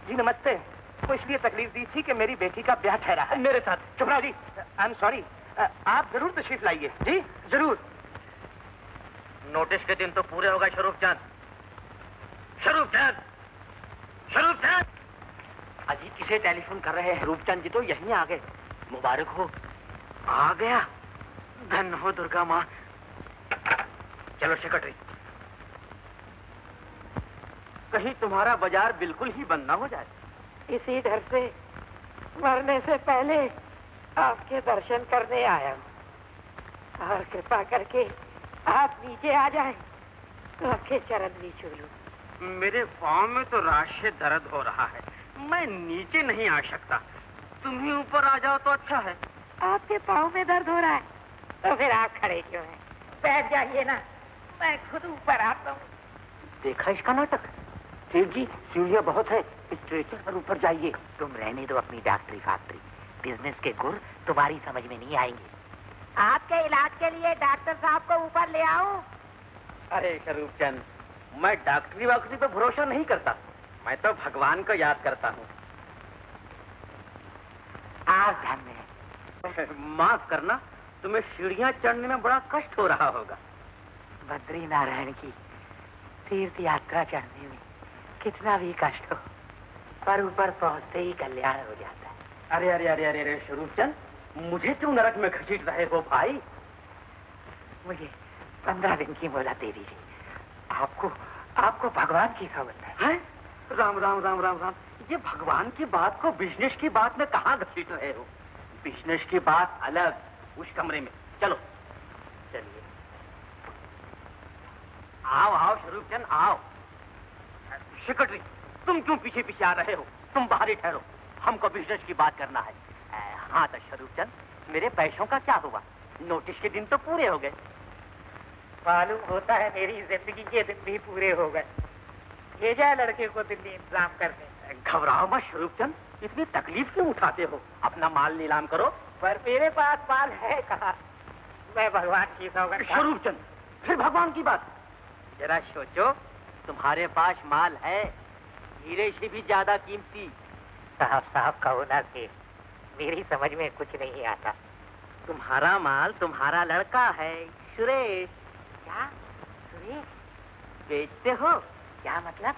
जी नमस्ते। को इसलिए तकलीफ दी थी कि मेरी बेटी का ब्याह ठहरा है मेरे साथ। चुप रहो जी, आई एम सॉरी। आप जरूर तशरीफ लाइए। जी जरूर। नोटिस के दिन तो पूरे होगा शरूफ चंद। शरूफ चंद, शरूफ चंद। अजी किसे टेलीफोन कर रहे हैं? रूपचंद जी तो यहीं आ गए। मुबारक हो। आ गया, धन हो दुर्गा माँ। चलो सेक्रेटरी, कहीं तुम्हारा बाजार बिल्कुल ही बंद ना हो जाए। इसी डर से मरने से पहले आपके दर्शन करने आया हूँ, और कृपा करके आप नीचे आ जाएं तो आपके चरण भी छू लूं। मेरे पाँव में तो रात से दर्द हो रहा है, मैं नीचे नहीं आ सकता। तुम ही ऊपर आ जाओ तो अच्छा है। आपके पाँव में दर्द हो रहा है तो फिर आप खड़े क्यों हैं? बैठ जाइए ना, मैं खुद ऊपर आता हूँ। देखा इसका नाटक? सेठ जी सीढ़ियाँ बहुत है, स्ट्रेचर पर ऊपर जाइए। तुम रहने दो अपनी डॉक्टरी फैक्ट्री, बिजनेस के गुर तुम्हारी समझ में नहीं आएंगे। आपके इलाज के लिए डॉक्टर साहब को ऊपर ले आऊं? अरे शरूफ चंद, मैं डॉक्टरी वाक्टरी पे भरोसा नहीं करता, मैं तो भगवान को याद करता हूँ। आप ध्यान में। माफ करना, तुम्हें सीढ़ियाँ चढ़ने में बड़ा कष्ट हो रहा होगा। बद्री नारायण की तीर्थ यात्रा चढ़ने में कितना भी कष्ट हो, पर ऊपर पहुंचते ही कल्याण हो जाता है। अरे अरे अरे अरे अरे शरूफ चंद, मुझे क्यों नरक में घसीट रहे हो भाई? मुझे 15 दिन की मोहलत दे दीजिए। आपको भगवान की खबर है? राम राम राम राम राम, ये भगवान की बात को बिजनेस की बात में कहाँ घसीट रहे हो? बिजनेस की बात अलग, उस कमरे में चलो। चलिए आओ आओ शरूफ चंद आओ। सेक्रेटरी, तुम क्यों पीछे पीछे आ रहे हो? तुम बाहर ही ठहरो, हमको बिजनेस की बात करना है। हाँ तो शरूफ चंद, मेरे पैसों का क्या हुआ? नोटिस के दिन तो पूरे हो गए। मालूम होता है मेरी जिंदगी के दिन भी पूरे हो गए। ये जाए लड़के को दिल्ली इंतजाम करने। घबराओ मत शरूफ चंद, इतनी तकलीफ क्यों उठाते हो? अपना माल नीलाम करो। पर मेरे पास माल है कहाँ? मैं भगवान की सौगंध। शरूफ चंद, फिर भगवान की बात। जरा सोचो, तुम्हारे पास माल है, हीरे से भी ज्यादा कीमती। साहब कहो ना कि मेरी समझ में कुछ नहीं आता। तुम्हारा माल तुम्हारा लड़का है सुरेश। क्या सुरेश? बेचते हो? क्या मतलब?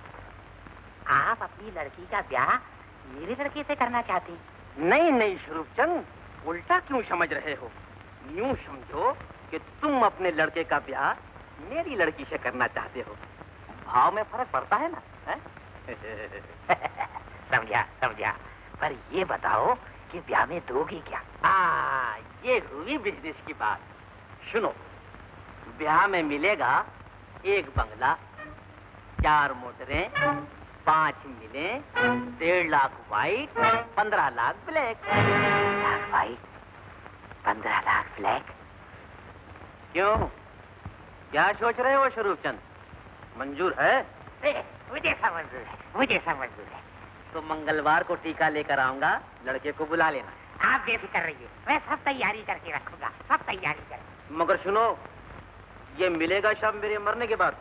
आप अपनी लड़की का ब्याह मेरे लड़के से करना चाहते हैं? नहीं नहीं शरूफ चंद, उल्टा क्यों समझ रहे हो? यूं समझो कि तुम अपने लड़के का ब्याह मेरी लड़की से करना चाहते हो। भाव में फर्क पड़ता है ना? समझा। पर ये बताओ कि ब्याह में दोगी क्या? ये हुई बिजनेस की बात। सुनो, ब्याह में मिलेगा एक बंगला, 4 मोटरें, 5 मिलें, 1.5 lakh white, 15 lakh black. Lakh white, 15 lakh black. क्यों, क्या सोच रहे हो शरूफ चंद? मंजूर है? मुझे सब मंजूर है। तो मंगलवार को टीका लेकर आऊंगा, लड़के को बुला लेना। आप बेफिक्र रहिए, मैं सब तैयारी करके रखूंगा, सब तैयारी कर। मगर सुनो, ये मिलेगा शब मेरे मरने के बाद,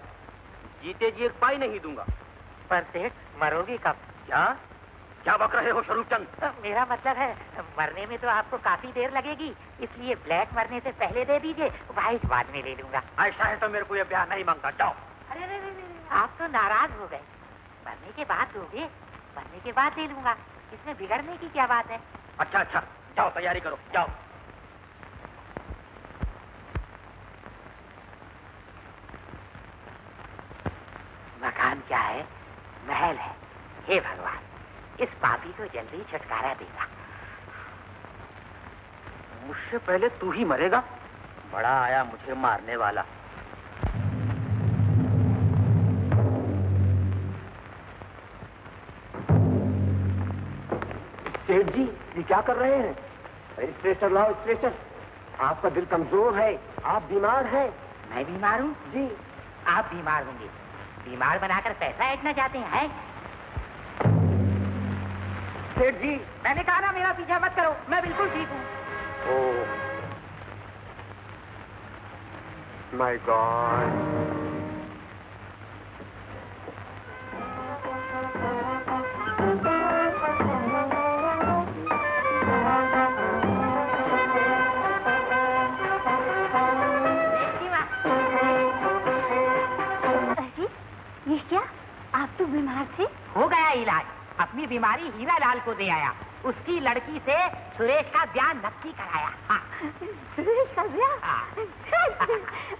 जीते जी एक पाई नहीं दूंगा। पर सेठ मरोगी कब? क्या क्या बक रहे हो स्वरूपचंद? मेरा मतलब है मरने में तो आपको काफी देर लगेगी, इसलिए ब्लैक मरने से पहले दे दीजिए, व्हाइट बाद में ले लूंगा। ऐसा है तो मेरे को ये ब्याह नहीं मांगता, जाओ। अरे आप तो नाराज हो गए, मरने के बाद दोगे, मरने के बाद ले लूंगा, इसमें बिगड़ने की क्या बात है? अच्छा अच्छा, जाओ तैयारी करो, जाओ। मकान क्या है? महल है। हे भगवान, इस पापी को जल्दी छुटकारा देगा। मुझसे पहले तू ही मरेगा? बड़ा आया मुझे मारने वाला। सेठ जी, ये क्या कर रहे हैं? स्ट्रेचर लाओ, स्ट्रेचर। आपका दिल कमजोर है, आप बीमार हैं। मैं बीमार हूँ? जी। आप बीमार होंगे, बीमार बनाकर पैसा ऐंठना चाहते हैं? सेठ जी, मैंने कहा ना मेरा पीछा मत करो, मैं बिल्कुल ठीक हूँ। Oh my God. ये क्या? आप तो बीमार थे? हो गया इलाज, अपनी बीमारी हीरा लाल को दे आया, उसकी लड़की से सुरेश का ब्याह नक्की कराया। हाँ। सुरेश का ब्याह? हाँ।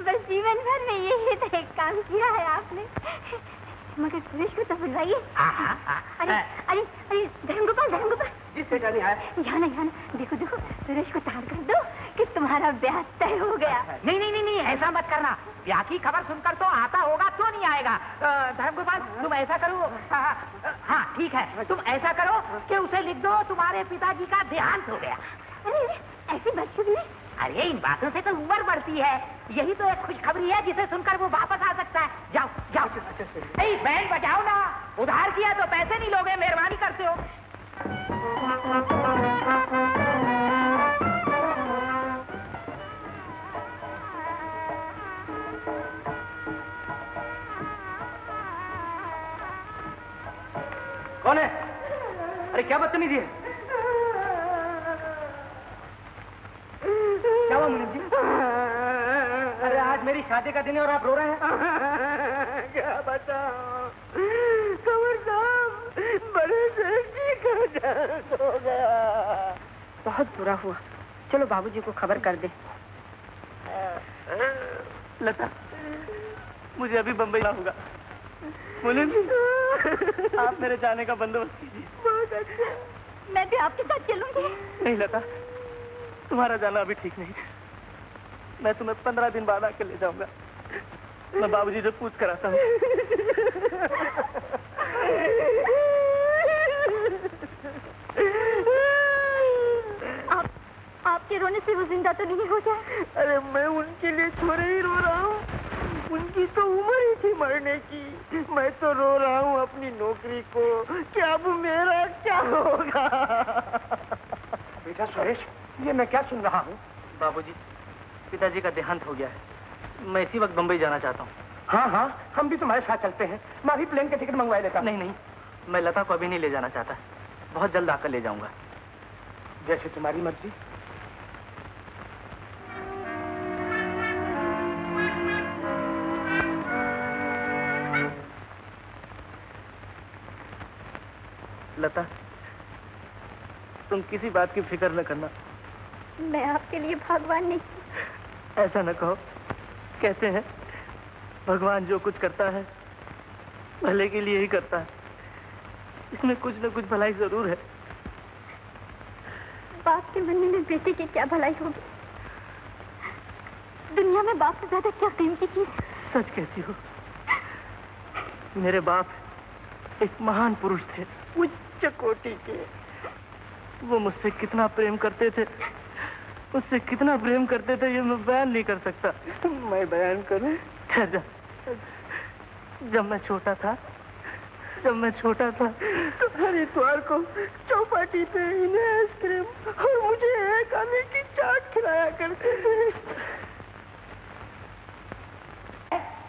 बस जीवन भर में यही तो एक काम किया है आपने, मगर सुरेश को तो बुलवाइए। अरे अरे अरे धर्मगोपाल, धर्मगोपाल, जिससे जानी है यहाँ ना, देखो देखो, सुरेश को ताड़ कर दो कि तुम्हारा ब्याह तय हो गया। नहीं नहीं नहीं नहीं, ऐसा मत करना, ब्याह की खबर सुनकर तो आता होगा, क्यों नहीं आएगा? धर्मगोपाल, तुम ऐसा करो, हाँ ठीक है, तुम ऐसा करो कि उसे लिख दो तुम्हारे पिताजी का देहांत हो गया। अरे ऐसी बदशगुनी? अरे इन बातों से तो उम्र बढ़ती है, यही तो एक खुशखबरी है जिसे सुनकर वो वापस आ सकता है। जाओ जाओ, बैंड बजाओ ना, उधार किया तो पैसे नहीं लोगे, मेहरबानी करते हो। कौन है? अरे क्या बदतमीजी है? क्या हुआ मुनीम जी? अरे आज मेरी शादी का दिन है और आप रो रहे हैं? क्या बताओ, कमर साहब, बड़े सेठ जी का देहांत हो गया। बहुत बुरा हुआ, चलो बाबूजी को खबर कर दे। लता, मुझे अभी बम्बई जाना होगा। मुनीम जी, आप मेरे जाने का बंदोबस्त कीजिए। बहुत अच्छा, मैं भी आपके साथ चलूंगी। नहीं लता, तुम्हारा जाना अभी ठीक नहीं, मैं तुम्हें 15 दिन बाद आके ले जाऊंगा। मैं बाबूजी से पूछ कर आता हूँ। आपके रोने से वो जिंदा तो नहीं हो जाए? अरे मैं उनके लिए थोड़े ही रो रहा हूँ, उनकी तो उम्र ही थी मरने की। मैं तो रो रहा हूँ अपनी नौकरी को कि अब मेरा क्या होगा। बेटा सुरेश, ये मैं क्या सुन रहा हूँ? बाबूजी, पिताजी का देहांत हो गया है, मैं इसी वक्त बम्बई जाना चाहता हूँ। हाँ हाँ, हम भी तुम्हारे साथ चलते हैं, मैं अभी प्लेन के टिकट मंगवा लेता। नहीं नहीं, मैं लता को अभी नहीं ले जाना चाहता, बहुत जल्द आकर ले जाऊंगा। जैसे तुम्हारी मर्जी। लता, तुम किसी बात की फिक्र न करना। मैं आपके लिए भगवान नहीं। ऐसा न कहो, कहते हैं भगवान जो कुछ करता है भले के लिए ही करता है, इसमें कुछ न कुछ भलाई जरूर है। बाप के मरने में बेटे की क्या भलाई होगी? दुनिया में बाप से ज्यादा क्या कीमती चीज? सच कहती हो, मेरे बाप एक महान पुरुष थे, उच्च कोटि के। वो मुझसे कितना प्रेम करते थे, मुझसे कितना प्रेम करते थे, ये मैं बयान नहीं कर सकता। मैं बयान करूं? ठहर जा। जब मैं छोटा था जब मैं छोटा था तो हर इतवार को चौपाटी पे इन्हें आइसक्रीम और मुझे एक आने की चाट खिलाया करते थे।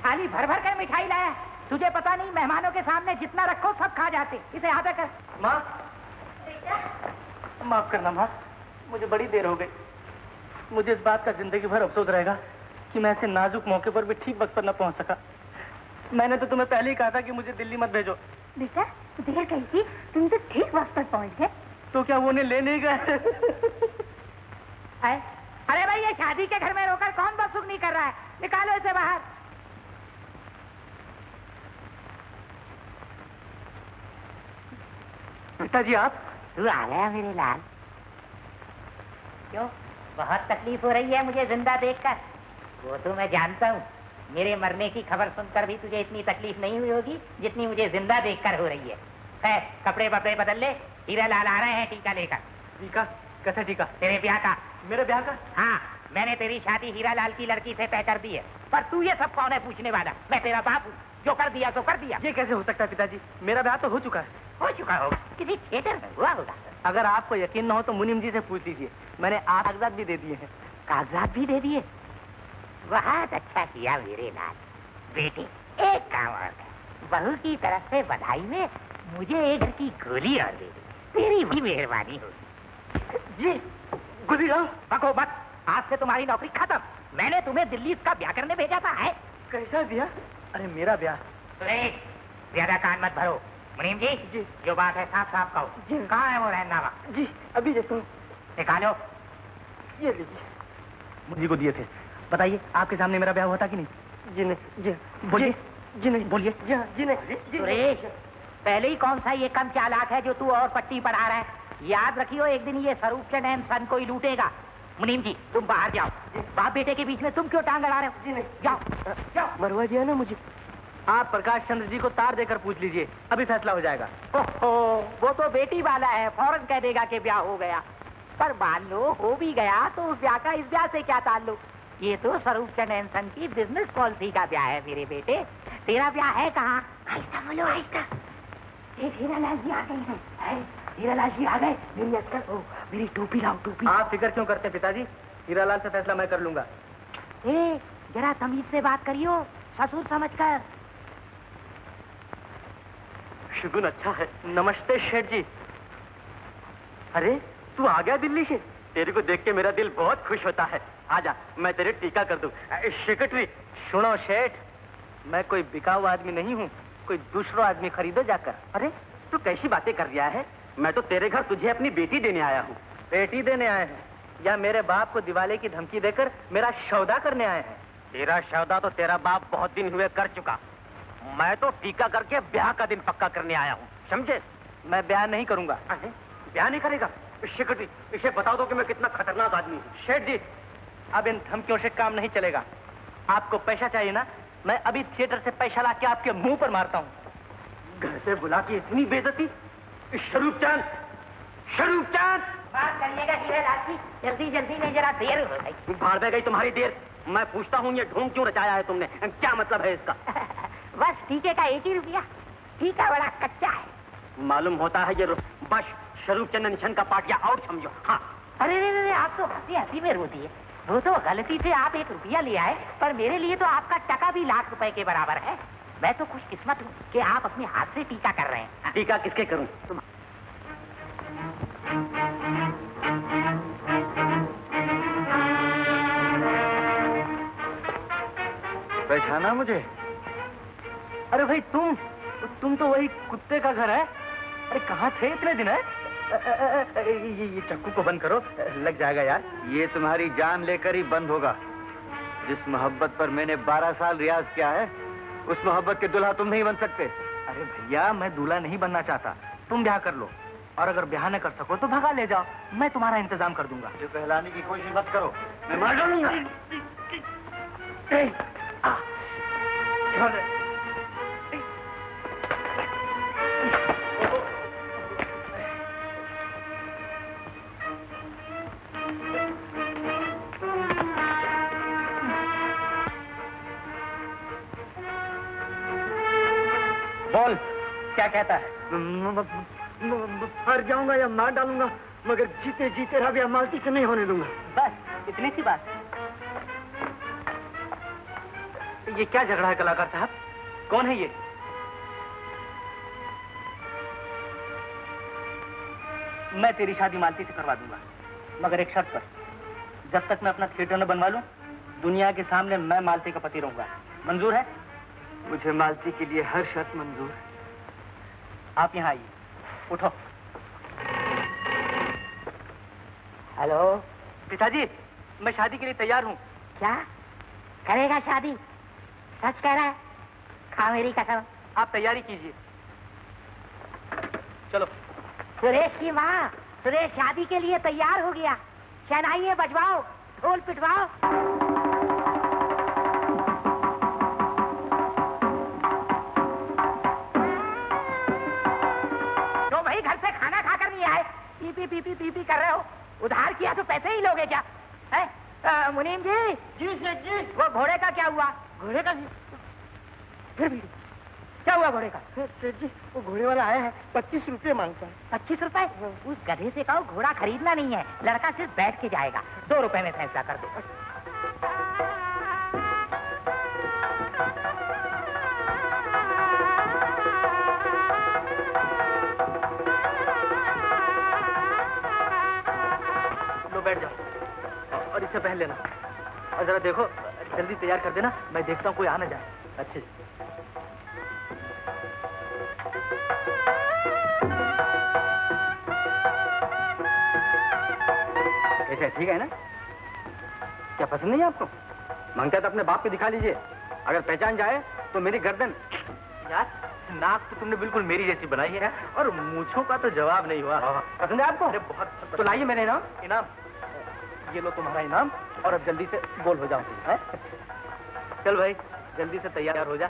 थाली भर भर कर मिठाई लाया। तुझे पता नहीं मेहमानों के सामने जितना रखो सब खा जाते। इसे आधा कर। माँ, माफ करना माँ, मुझे बड़ी देर हो गई। मुझे इस बात का जिंदगी भर अफसोस रहेगा कि मैं ऐसे नाजुक मौके पर भी ठीक वक्त पर न पहुंच सका। मैंने तो तुम्हें पहले ही कहा था कि मुझे दिल्ली मत भेजो। बेटा देर कही थी, तुम तो ठीक वक्त पर पहुंच गए। तो क्या वो उन्हें ले नहीं गए? अरे भाई, ये शादी के घर में रोकर कौन बस सुख नहीं कर रहा है? निकालो इसे बाहर। पिताजी आप? तू आ गया मेरे लाल। क्यों, बहुत तकलीफ हो रही है मुझे जिंदा देखकर? वो तो मैं जानता हूँ। मेरे मरने की खबर सुनकर भी तुझे इतनी तकलीफ नहीं हुई होगी जितनी मुझे जिंदा देखकर हो रही है। खैर, कपड़े वपड़े बदल ले, हीरा लाल आ रहे हैं टीका लेकर। टीका? कैसा टीका? तेरे ब्याह का। मेरे ब्याह का? हाँ, मैंने तेरी शादी हीरा लाल की लड़की से तय कर दी है। पर तू ये सब कौन है पूछने वाला? मैं तेरा बाप हूँ, जो कर दिया तो कर दिया। ये कैसे हो सकता है पिताजी? मेरा ब्याह तो हो चुका है। हो चुका होगा, किसी थिएटर में हुआ होगा। अगर आपको यकीन न हो तो मुनीम जी से पूछ लीजिए, मैंने आप कागजात भी दे दिए हैं। कागजात भी दे दिए? बहुत अच्छा किया मेरे लाल। बेटे, एक काम और कर, बहू की तरफ से बधाई में मुझे एक घर की गोली और दे दे। तेरी भी मेहरबानी होगी। जी, गोली राव? बको मत, आज से तुम्हारी नौकरी खत्म। मैंने तुम्हें दिल्ली इसका ब्याह करने भेजा था। है कैसा ब्याह? अरे मेरा ब्याह। ज्यादा कान मत भरो। मुनीम जी, जी, जो बात है साफ साफ कहो। जी, कहाँ है वो रहनामा? जी, अभी देखो। निकालो। ये लीजिए। मुझे को दिए थे। बताइए, आपके सामने मेरा ब्याह हुआ था कि नहीं? जी नहीं। जी बोलिए। जी नहीं। बोलिए। जी नहीं। सुरेश, पहले ही कौन सा ये कम चालाक है जो तू और पट्टी पढ़ा रहा है? याद रखियो, एक दिन ये स्वरूप के नैन सन को ही लूटेगा। मुनीम जी, तुम बाहर जाओ। बाप बेटे के बीच में तुम क्यों टांग अड़ा रहे हो? जी नहीं। जाओ जाओ। मरवा दिया ना मुझे। आप प्रकाश चंद्र जी को तार देकर पूछ लीजिए, अभी फैसला हो जाएगा। ओहो, वो तो बेटी वाला है, फौरन कह देगा कि ब्याह हो गया। पर मान लो हो भी गया तो उस ब्याह का इस ब्याह से क्या ताल्लुक? ये तो स्वरूप चंद एंसन की बिजनेस पॉलिसी का ब्याह है मेरे बेटे। तेरा ब्याह है कहाँ? आहिस्ता बोलो, आहिस्ता। हीरालाल जी आ गए हैं। हीरालाल जी आ गए। मेरी अक्सर मेरी टोपी लाओ, टोपी। आप फिक्र क्यों करते पिताजी? हीरालाल से फैसला मैं कर लूंगा। जरा तमीज से बात करियो, ससुर समझकर। शुगुन अच्छा है। नमस्ते शेठ जी। अरे तू आ गया दिल्ली से? तेरे को देख के मेरा दिल बहुत खुश होता है। आजा, मैं तेरे टीका कर दूं। सेक्रेटरी सुनो शेठ, मैं कोई बिकाऊ आदमी नहीं हूँ, कोई दूसरा आदमी खरीदो जाकर। अरे तू कैसी बातें कर रहा है? मैं तो तेरे घर तुझे अपनी बेटी देने आया हूँ। बेटी देने आए हैं या मेरे बाप को दिवाली की धमकी देकर मेरा सौदा करने आए हैं? तेरा सौदा तो तेरा बाप बहुत दिन हुए कर चुका। मैं तो टीका करके ब्याह का दिन पक्का करने आया हूँ, समझे? मैं ब्याह नहीं करूंगा। ब्याह नहीं करेगा? सेक्रेटरी, इसे बता दो कि मैं कितना खतरनाक आदमी हूँ। शेठ जी, अब इन धमकियों से काम नहीं चलेगा। आपको पैसा चाहिए ना? मैं अभी थिएटर से पैसा लाके आपके मुंह पर मारता हूँ। घर से बुला के इतनी बेइज्जती? स्वरूप चांद, स्वरूप चांद! बात करिएगा हीरालाल जी, जल्दी जल्दी नहीं, जरा देर हो गई। भाड़ में गई तुम्हारी देर। मैं पूछता हूँ, ये ढोंग क्यों रचाया है तुमने? क्या मतलब है इसका? बस टीके का 1 ही रुपया। टीका बड़ा कच्चा है। मालूम होता है ये बस स्वरूप चंद निशन का पाटिया, और समझो। हाँ। अरे आप तो हंसी हंसी में रोती है। वो तो गलती से आप 1 रुपया लिया है, पर मेरे लिए तो आपका टका भी लाख रुपए के बराबर है। मैं तो खुशकिस्मत हूँ कि आप अपने हाथ से टीका कर रहे हैं। टीका किसके करूं? पहचाना मुझे? अरे भाई तुम तो वही कुत्ते का घर है। अरे कहाँ थे इतने दिन? है ये चक्कू को बंद करो, लग जाएगा यार। ये तुम्हारी जान लेकर ही बंद होगा। जिस मोहब्बत पर मैंने 12 साल रियाज किया है, उस मोहब्बत के दूल्हा तुम नहीं बन सकते। अरे भैया, मैं दूल्हा नहीं बनना चाहता। तुम ब्याह कर लो, और अगर ब्याह न कर सको तो भगा ले जाओ, मैं तुम्हारा इंतजाम कर दूंगा। जो कहलाने की कोशिश मत करो, मैं मार डालूंगा। बोल, क्या कहता है? मर जाऊंगा या मार डालूंगा, मगर जीते जीते रहा मालती से नहीं होने दूंगा। बस इतनी सी बात। ये क्या झगड़ा है कलाकार साहब? कौन है ये? मैं तेरी शादी मालती से करवा दूंगा, मगर एक शर्त पर। जब तक मैं अपना थिएटर न बनवा लूं, दुनिया के सामने मैं मालती का पति रहूंगा। मंजूर है? मुझे मालती के लिए हर शर्त मंजूर है। आप यहाँ आइए, उठो। हेलो पिताजी, मैं शादी के लिए तैयार हूँ। क्या करेगा शादी? सच कह रहा है? खा मेरी कसम। आप तैयारी कीजिए। चलो। सुरेश की माँ, सुरेश शादी के लिए तैयार हो गया। शहनाइयाँ बजवाओ, ढोल पिटवाओ। तो भाई घर से खाना खाकर नहीं आए, P P P P P P कर रहे हो। उधार किया तो पैसे ही लोगे क्या? है मुनीम जी? जी सेठ जी। वो घोड़े का क्या हुआ? घोड़े का फिर भी क्या हुआ घोड़े का? सेठ जी, वो घोड़े वाला आया है, 25 रुपये मांगता है। 25 रुपए? उस गधे से कहो घोड़ा खरीदना नहीं है, लड़का सिर्फ बैठ के जाएगा। 2 रुपए में फैसला कर दो। लो बैठ जाओ और इसे पहन लेना। और जरा देखो, जल्दी तैयार कर देना, मैं देखता हूँ कोई आ ना जाए। अच्छे कैसा, ठीक है ना? क्या पसंद नहीं है आपको? मांगता तो अपने बाप पे दिखा लीजिए, अगर पहचान जाए तो मेरी गर्दन। यार, नाक तो तुमने बिल्कुल मेरी जैसी बनाई है और मूंछों का तो जवाब नहीं हुआ। पसंद है आपको? अरे बहुत। तो लाइए मेरे इनाम। इनाम? ये लो तुम्हारा इनाम, और अब जल्दी से गोल हो जाओ। है? चल भाई, जल्दी से तैयार हो जा।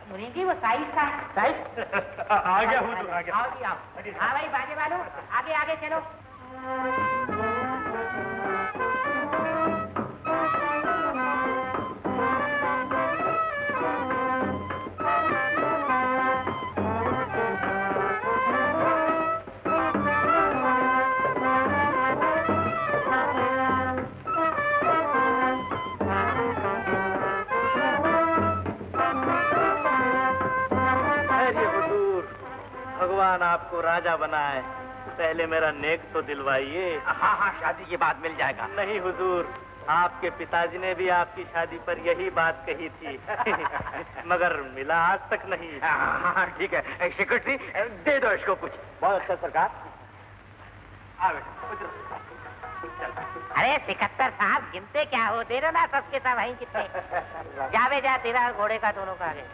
मुनीम जी, वो साइज का साइज आ गया हूँ। आ गया। आओ जी आओ। हाँ भाई बाजे वालों, आगे आगे चलो। भगवान आपको राजा बनाए, पहले मेरा नेक तो दिलवाइए। हाँ हाँ, शादी के बाद मिल जाएगा। नहीं हुजूर, आपके पिताजी ने भी आपकी शादी पर यही बात कही थी मगर मिला आज तक नहीं। हाँ ठीक है, सेक्रेटरी दे दो इसको कुछ। बहुत अच्छा सरकार। आ बेटा, अरे सिकत्तर साहब, गिनते क्या हो? दे दो ना सबके सब वहीं कितने। जावे जा, तेरा घोड़े का दोनों का आगे।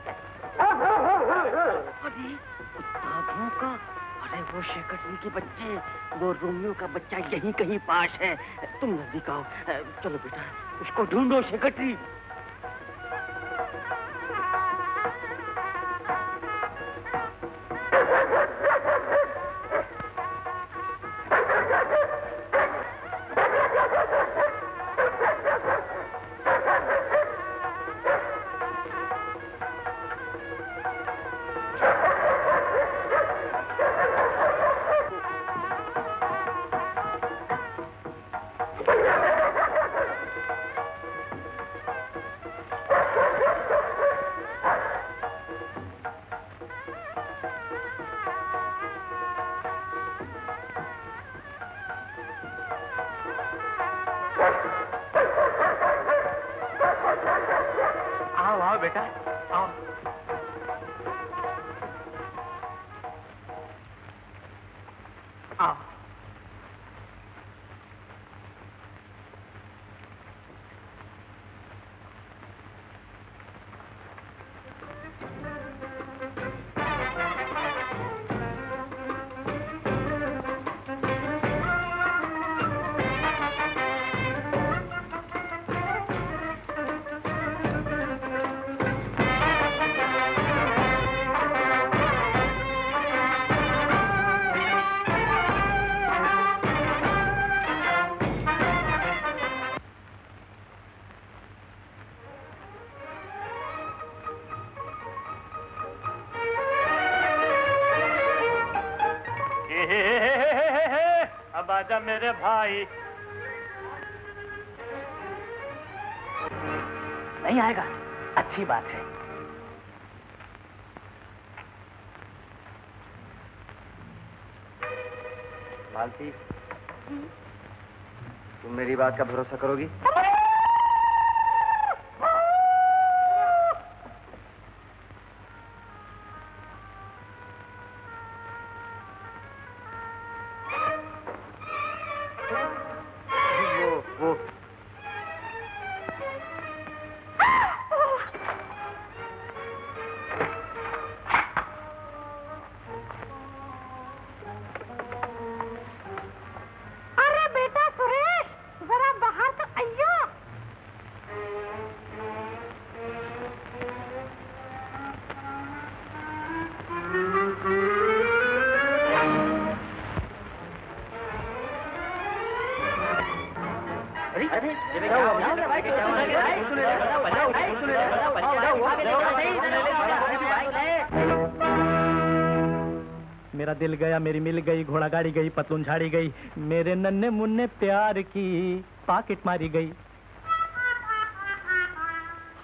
अरे वो सेक्रेटरी के बच्चे, वो रोमियो का बच्चा यहीं कहीं पास है। तुम नजदीक आओ। चलो बेटा, उसको ढूंढो सेक्रेटरी। बेटा, आओ। आओ। आजा मेरे भाई। नहीं आएगा, अच्छी बात है। मालती, तुम मेरी बात का भरोसा करोगी? वो अरे बेटा सुरेश, जरा बाहर तो आइयो। मेरा दिल गया, मेरी मिल गई, घोड़ा गाड़ी गई, पतलून झाड़ी गई, मेरे नन्हे मुन्ने प्यार की पॉकेट मारी गई।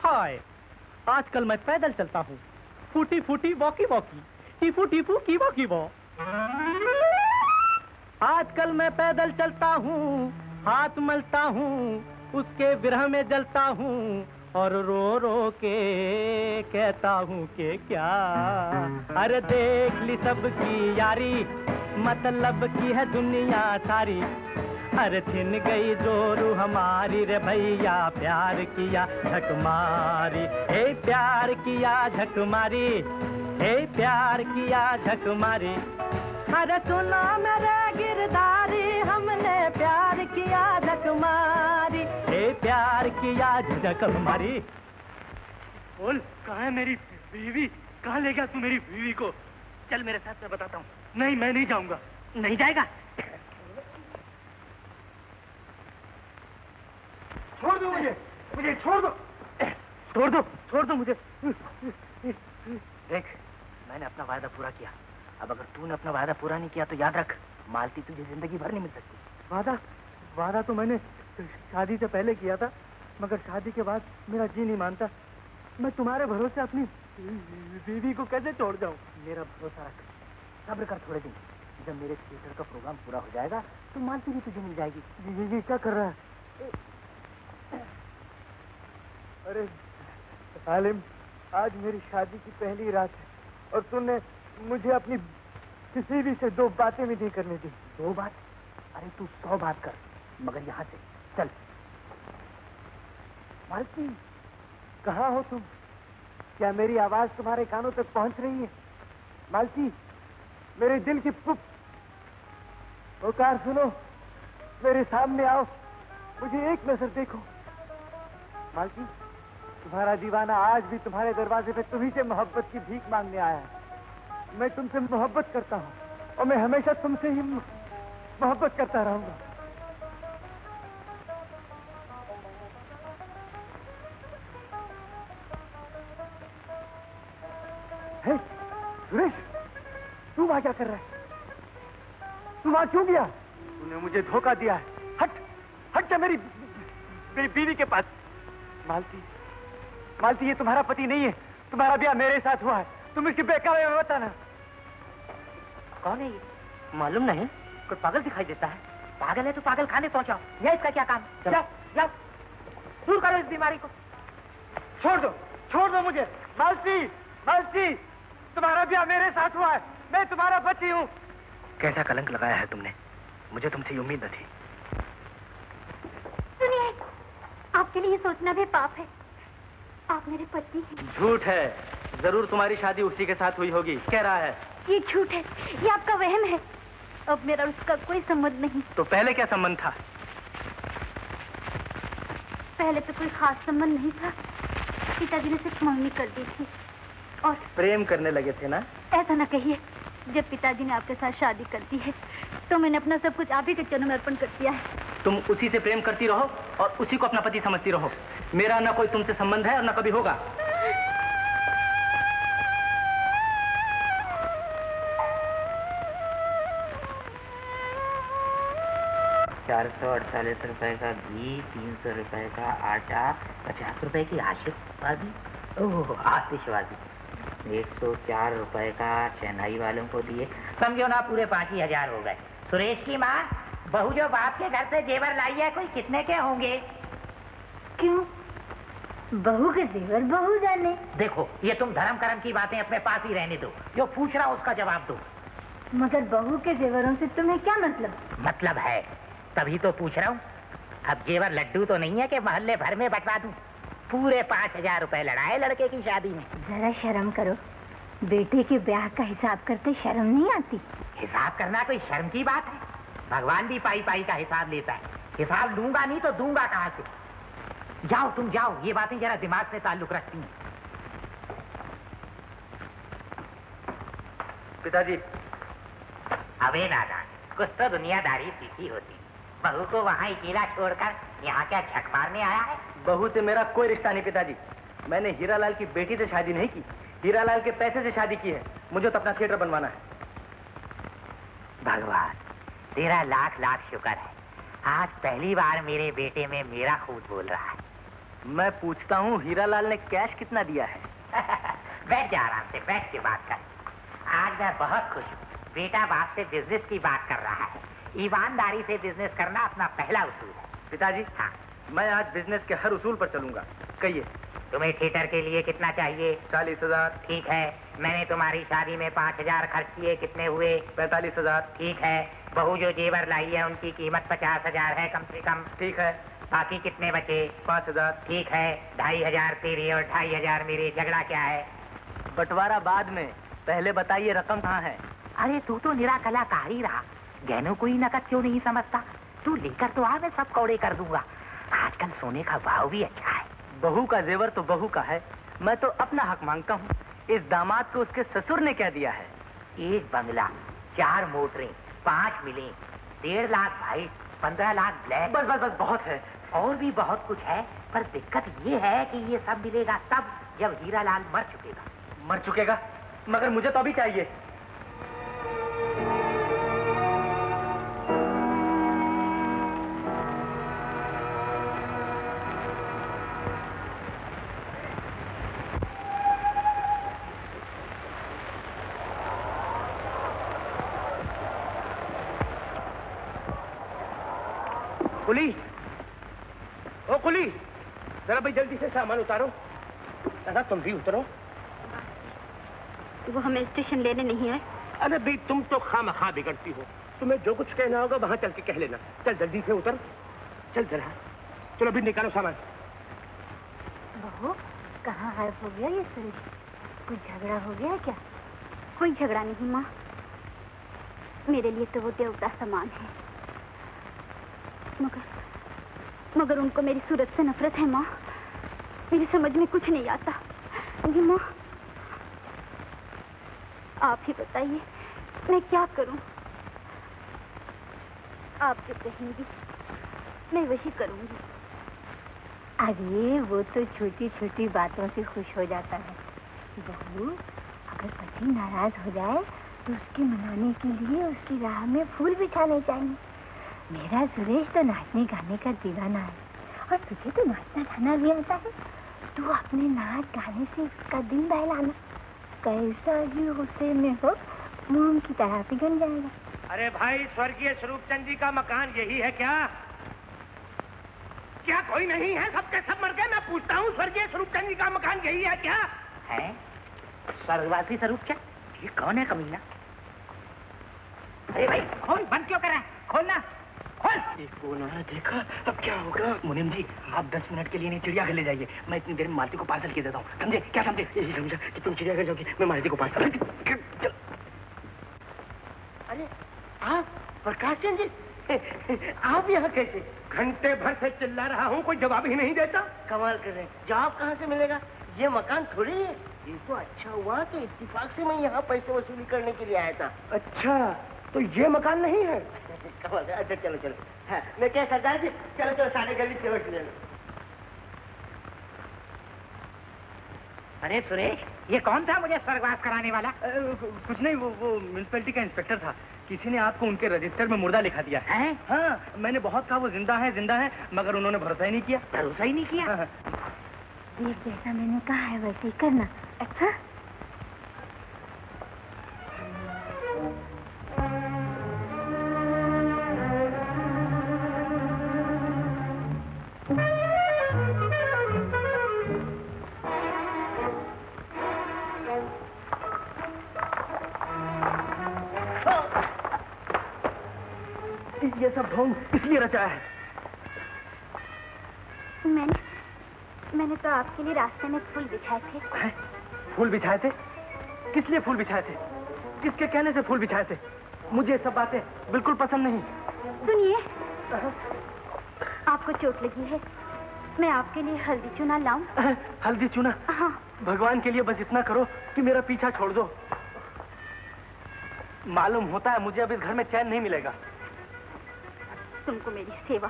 हाय, आजकल मैं पैदल चलता हूँ, फूटी फूटी वॉकी वॉकी, टीफू टीफू की वॉकी वॉ। आजकल मैं पैदल चलता हूँ, हाथ मलता हूँ, उसके विरह में जलता हूँ, और रो रो के कहता हूँ कि क्या। अरे देख ली सबकी यारी, मतलब की है दुनिया सारी। अरे छिन गई जोरू हमारी रे भैया, प्यार किया झक मारी, हे प्यार किया झक मारी, हे प्यार किया झक मारी। अरे सुना मेरे गिरदारी, हमने प्यार किया झक मारी, हे प्यार किया झक मारी। बोल, कहाँ है मेरी बीवी? कहाँ ले गया तू मेरी बीवी को? चल मेरे साथ, मैं बताता हूँ। नहीं, मैं नहीं जाऊंगा। नहीं जाएगा? छोड़ दो मुझे, मुझे छोड़ दो, छोड़ दो, छोड़ दो मुझे। देख, मैंने अपना वायदा पूरा किया। अब अगर तूने अपना वायदा पूरा नहीं किया तो याद रख, मालती तुझे जिंदगी भर नहीं मिल सकती। वादा तो मैंने शादी से पहले किया था, मगर शादी के बाद मेरा जी नहीं मानता। मैं तुम्हारे भरोसे अपनी बीवी को कैसे छोड़ जाऊं? मेरा भरोसा रख, सब्र कर थोड़े दिन। जब मेरे थिएटर का प्रोग्राम पूरा हो जाएगा तो मालती भी तुझे मिल जाएगी। ये क्या कर रहा है? अरे आलिम, आज मेरी शादी की पहली रात है और तूने मुझे अपनी किसी भी से 2 बातें भी नहीं करने दी। 2 बात? अरे तू 100 बात कर, मगर यहाँ से चल। मालती, कहाँ हो तुम? क्या मेरी आवाज तुम्हारे कानों तक पहुंच रही है? मालती, मेरे दिल की पुकार सुनो, मेरे सामने आओ, मुझे एक नजर देखो। मालती, तुम्हारा दीवाना आज भी तुम्हारे दरवाजे पे तुम्ही से मोहब्बत की भीख मांगने आया है। मैं तुमसे मोहब्बत करता हूँ और मैं हमेशा तुमसे ही मोहब्बत करता रहूंगा। हे, सुरेश, तू वहां क्या कर रहा है? तू वहां क्यों गया? तूने मुझे धोखा दिया है। हट, हट जा मेरी बीवी के पास। मालती, मालती, ये तुम्हारा पति नहीं है। तुम्हारा ब्याह मेरे साथ हुआ है। तुम इसके बेकावे में बताना। कौन है ये? मालूम नहीं, कोई पागल दिखाई देता है। पागल है तो पागल खाने पहुंचाओ, यह इसका क्या काम? जाओ, जाओ, दूर करो इस बीमारी को। छोड़ दो मुझे। मालती, मालती, तुम्हारा ब्याह मेरे साथ हुआ है। मैं तुम्हारा पति हूँ। कैसा कलंक लगाया है तुमने, मुझे तुमसे उम्मीद न थी। सुनिए, आपके लिए सोचना भी पाप है। आप मेरे पति हैं। झूठ है, जरूर तुम्हारी शादी उसी के साथ हुई होगी, कह रहा है। ये झूठ है, ये आपका वहम है। अब मेरा उसका कोई संबंध नहीं। तो पहले क्या संबंध था? पहले तो कोई खास संबंध नहीं था। पिताजी ने सिर्फ मंगनी कर दी थी और प्रेम करने लगे थे ना? ऐसा न कहिए। जब पिताजी ने आपके साथ शादी कर दी है तो मैंने अपना सब कुछ आप ही के चरणों में अर्पण कर दिया है। तुम उसी से प्रेम करती रहो और उसी को अपना पति समझती रहो। मेरा ना कोई तुमसे संबंध है और ना कभी होगा। 448 रुपए का घी, 300 रुपए का आटा, 50 रुपए की आतिशबाजी, ओह आतिशबाजी, 104 रुपए का चेन्नई वालों को दिए, समझो ना पूरे 5,000 हो गए। सुरेश की माँ, बहू जो बाप के घर से जेवर लाई है, कोई कितने के होंगे? क्यों? बहू के जेवर बहू जाने। देखो, ये तुम धर्म कर्म की बातें अपने पास ही रहने दो, जो पूछ रहा उसका जवाब दो। मगर बहू के जेवरों से तुम्हें क्या मतलब? मतलब है, तभी तो पूछ रहा हूँ। अब जेवर लड्डू तो नहीं है कि मोहल्ले भर में बंटवा दूं। पूरे 5,000 रुपए लड़ाए लड़के की शादी में। जरा शर्म करो, बेटे के ब्याह का हिसाब करते शर्म नहीं आती? हिसाब करना कोई शर्म की बात है? भगवान भी पाई पाई का हिसाब लेता है। हिसाब लूंगा नहीं तो दूंगा कहाँ से? जाओ तुम जाओ, ये बातें जरा दिमाग से ताल्लुक रखती हैं। पिताजी। अबे नादान, कुछ तो दुनियादारी सीखी होती। बहू को वहाँ अकेला छोड़कर यहाँ क्या झक मारने आया है? बहू से मेरा कोई रिश्ता नहीं पिताजी। मैंने हीरालाल की बेटी से शादी नहीं की, हीरालाल के पैसे से शादी की है। मुझे तो अपना थिएटर बनवाना है। भगवान, तेरा लाख लाख शुक्र है, आज पहली बार मेरे बेटे में मेरा खून बोल रहा है। मैं पूछता हूँ, हीरालाल ने कैश कितना दिया है? बैठ जा आराम से, बैठ के बात कर। आज मैं बहुत खुश हूँ। बेटा बाप से बिजनेस की बात कर रहा है। ईमानदारी से बिजनेस करना अपना पहला उसूल है। पिताजी, हाँ, मैं आज बिजनेस के हर उसूल पर चलूंगा। कहिए। तुम्हें थिएटर के लिए कितना चाहिए? 40,000। ठीक है, मैंने तुम्हारी शादी में 5,000 खर्च किए, कितने हुए? 45,000। ठीक है, बहू जो जेवर लाई है उनकी कीमत 50,000 है कम से कम। ठीक है। बाकी कितने बचे? 5,000। ठीक है, 2,500 तेरे और 2,500 मेरे। झगड़ा क्या है? बंटवारा बाद में, पहले बताइए रकम कहाँ है? अरे तू तो निरा कलाकार ही रहा, गहनों को ही नकद क्यों नहीं समझता? तू लेकर तो आ, मैं सब कौड़े कर दूंगा। आजकल सोने का भाव भी अच्छा है। बहू का जेवर तो बहू का है, मैं तो अपना हक मांगता हूँ। इस दामाद को उसके ससुर ने क्या दिया है? 1 बंगला, 4 मोटरें, 5 मिलें, 1.5 लाख भाई, 15 लाख ब्लैक। बस बस बस, बहुत है। और भी बहुत कुछ है, पर दिक्कत ये है कि ये सब मिलेगा तब जब हीरालाल मर चुकेगा। मर चुकेगा? मगर मुझे तो अभी चाहिए। कुली, ओ कुली, जरा भाई जल्दी से सामान उतारो। दादा तुम भी उतरो। वो हमें स्टेशन लेने नहीं आए। अरे भाई तुम तो खामखा बिगड़ती हो। तुम्हें जो कुछ कहना होगा वहां चल के कह लेना। चल जल्दी से उतर, चल जरा। चलो अभी निकालो सामान। बहू, कहाँ गायब हो गया ये सुरेश? कुछ झगड़ा हो गया क्या? कोई झगड़ा नहीं माँ, मेरे लिए तो वो देवता समान है। मगर उनको मेरी सूरत से नफरत है माँ। मेरी समझ में कुछ नहीं आता। जी माँ, आप ही बताइए मैं क्या करूं? आप जो कहेंगी मैं वही करूंगी। अरे वो तो छोटी छोटी बातों से खुश हो जाता है। बहू, अगर पति नाराज हो जाए तो उसके मनाने के लिए उसकी राह में फूल बिछाने चाहिए। मेरा सुरेश तो नाचने गाने का दीवाना है, और तुझे तो नाचना गाना भी आता है। तू अपने नाच गाने से उसका दिल बहलाना। कैसा ही गुस्से में हो, मोम की तरह पिघल जाएगा। अरे भाई, स्वर्गीय स्वरूपचंद जी का मकान यही है क्या? क्या कोई नहीं है? सबके सब मर गए। मैं पूछता हूँ, स्वर्गीय स्वरूपचंद जी का मकान यही है क्या? है स्वर्गवासी स्वरूपचंद? ये कौन है कमीना? अरे भाई खोल, बंद क्यों कर रहा है? खोलना, खोल। देखो ना, देखा, अब क्या होगा? मुनीम जी, आप 10 मिनट के लिए नहीं चिड़ियाघर ले जाइए। मैं इतनी देर में मालती को पार्सल किया देता हूँ। समझे? क्या समझे? यही समझा कि तुम चिड़ियाघर जाओगी, मैं मालती को पार्सल। अरे आप प्रकाश चंद जी, आप यहाँ कैसे? घंटे भर से चिल्ला रहा हूँ, कोई जवाब ही नहीं देता। कमाल कर रहे हैं, जवाब कहाँ से मिलेगा? ये मकान थोड़ी है। ये तो अच्छा हुआ कि इत्तेफाक से मैं यहाँ पैसे वसूली करने के लिए आया था। अच्छा, तो ये मकान नहीं है? कमाल। अच्छा चलो चलो। हाँ, मैं क्या सरदार जी, चलो चलो सारे गली चलो ले लो। अरे सुरेश, ये कौन था मुझे स्वर्गवास कराने वाला? कुछ नहीं, वो म्युनिसिपैलिटी का इंस्पेक्टर था। किसी ने आपको उनके रजिस्टर में मुर्दा लिखा दिया है? हाँ, मैंने बहुत कहा वो जिंदा है, मगर उन्होंने भरोसा ही नहीं किया। भरोसा ही नहीं किया? हाँ। देख, जैसा मैंने कहा है वैसे ही करना। अच्छा? ये सब ढोंग इसलिए रचा है। मैंने तो आपके लिए रास्ते में फूल बिछाए थे। है? फूल बिछाए थे? किस लिए फूल बिछाए थे? किसके कहने से फूल बिछाए थे? मुझे ये सब बातें बिल्कुल पसंद नहीं। सुनिए, आपको चोट लगी है, मैं आपके लिए हल्दी चूना लाऊं? हल्दी चूना? हाँ। भगवान के लिए बस इतना करो कि मेरा पीछा छोड़ दो। मालूम होता है मुझे अब इस घर में चैन नहीं मिलेगा। तुमको मेरी सेवा,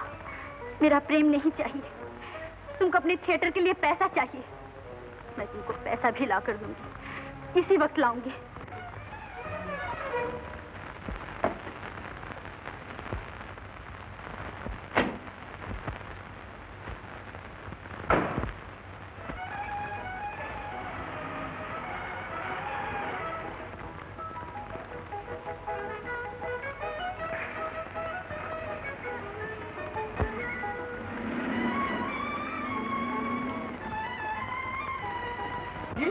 मेरा प्रेम नहीं चाहिए। तुमको अपने थिएटर के लिए पैसा चाहिए। मैं तुमको पैसा भी ला कर दूंगी, इसी वक्त लाऊंगी।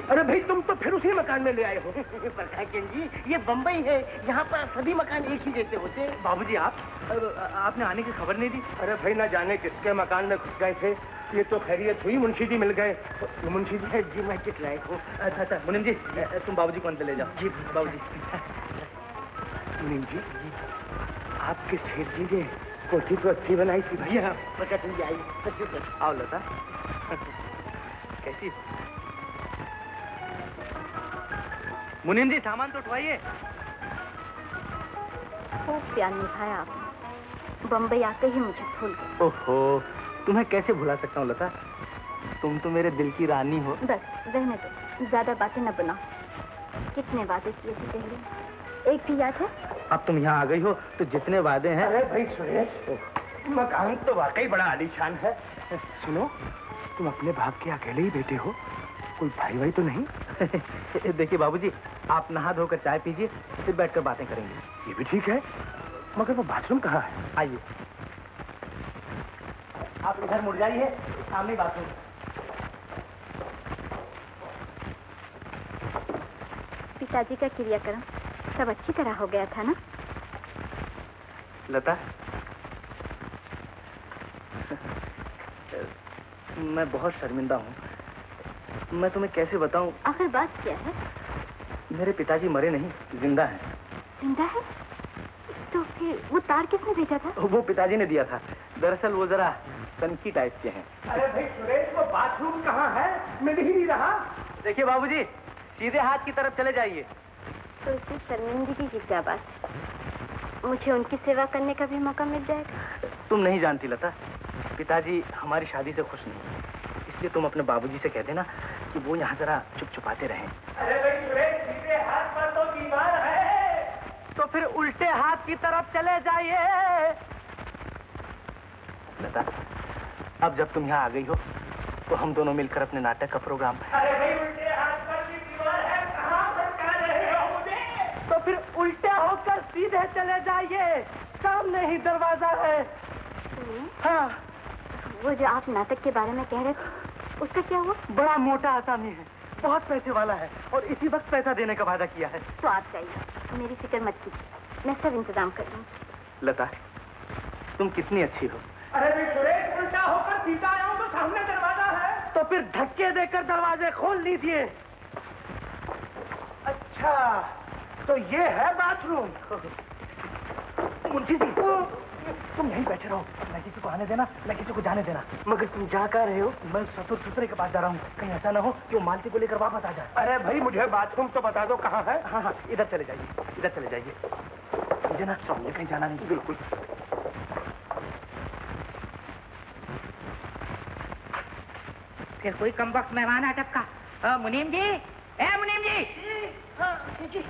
अरे भाई, तुम तो फिर उसी मकान में ले आए हो। प्रकाश चंद जी, ये बम्बई है, यहाँ पर सभी मकान एक ही जैसे होते हैं। बाबूजी, आपने आने की खबर नहीं दी? अरे भाई, ना जाने किसके मकान में घुस गए थे। ये तो खैरियत हुई, मुंशी जी मिल गए। मुंशी जी? जी, मैं चिट लायक हूँ। अच्छा, मुनीम जी, तुम बाबूजी को अंदर ले जाओ। जी बाबूजी। मुनीम जी, आपके सेठ जी ने कोठी तो अच्छी बनाई थी भाई। हाँ, प्रकाश चंद जी आइए। आओ लता। कैसी? मुनीम जी, सामान तो उठवाइए। खूब प्यार निभाया आपने। बम्बई आते ही मुझे भूल गए। ओहो, तुम्हें कैसे भुला सकता हूँ लता? तुम तो मेरे दिल की रानी हो। बस रहने दो, ज्यादा बातें न बनाओ। कितने वादे किए थे पहले, एक भी याद है? अब तुम यहाँ आ गई हो तो जितने वादे हैं। अरे भाई सुरेश, मकान तो वाकई बड़ा आलीशान है। सुनो, तुम अपने बाप के अकेले ही बेटे हो, कोई भाई भाई तो नहीं? देखिए बाबूजी, आप नहा धोकर चाय पीजिए, फिर बैठकर बातें करेंगे। ये भी ठीक है, मगर वो बाथरूम कहाँ है? आइए, आप इधर मुड़ जाइए, सामने बाथरूम। पिताजी का क्रियाक्रम सब अच्छी तरह हो गया था ना? लता, मैं बहुत शर्मिंदा हूँ। मैं तुम्हें कैसे बताऊं? आखिर बात क्या है? मेरे पिताजी मरे नहीं, जिंदा हैं। जिंदा है? तो फिर वो तार किसने भेजा था? वो पिताजी ने दिया था। दरअसल वो जरा सनकी टाइप के हैं। अरे भाई सुरेश, वो बाथरूम कहाँ है? मिल ही नहीं रहा। देखिए बाबूजी, सीधे हाथ की तरफ चले जाइए। तो इसमें शर्मिंदगी की क्या बात? मुझे उनकी सेवा करने का भी मौका मिल जाएगा। तुम नहीं जानती लता, पिताजी हमारी शादी से खुश नहीं, इसलिए तुम अपने बाबूजी से कह देना कि वो यहाँ जरा चुप छुपाते रहें। अरे भाई सुरेश, सीधे हाथ पर तो दीवार है। तो फिर उल्टे हाथ की तरफ चले जाइए। लता, अब जब तुम यहाँ आ गई हो तो हम दोनों मिलकर अपने नाटक का प्रोग्राम। अरे भाई, उल्टे हाथ पर भी दीवार है, कहाँ भटका रहे हो मुझे? तो फिर उल्टे होकर सीधे चले जाइए, सामने ही दरवाजा है। हाँ, वो जो आप नाटक के बारे में कह रहे थे, उसका क्या हुआ? बड़ा मोटा आसामी है, बहुत पैसे वाला है और इसी वक्त पैसा देने का वादा किया है। तो आप जाइए, मेरी फिक्र मत कीजिए, मैं सब इंतजाम कर लूँगी। लता, तुम कितनी अच्छी हो। अरे भाई सुरेश, उल्टा होकर सीधा आया हूँ तो सामने दरवाजा है। तो फिर धक्के देकर दरवाजे खोल लीजिए। अच्छा, तो ये है बाथरूम। मुंशी जी, तुम यहीं बैठे रहो, न किसी को आने देना, न किसी को जाने देना। मगर तुम जा कर रहे हो? मैं ससुर ससुरे के पास जा रहा हूँ, कहीं ऐसा ना हो कि वो मालती को लेकर वापस आ जाए। अरे भाई, मुझे बाथरूम तो बता दो कहाँ है। हाँ हाँ, इधर चले जाइए, इधर चले जाइए। मुझे ना सामने कहीं जाना नहीं। बिल्कुल। फिर कोई कमबख्त मेहमान आ टपका। मुनीम जी, ए मुनीम जी,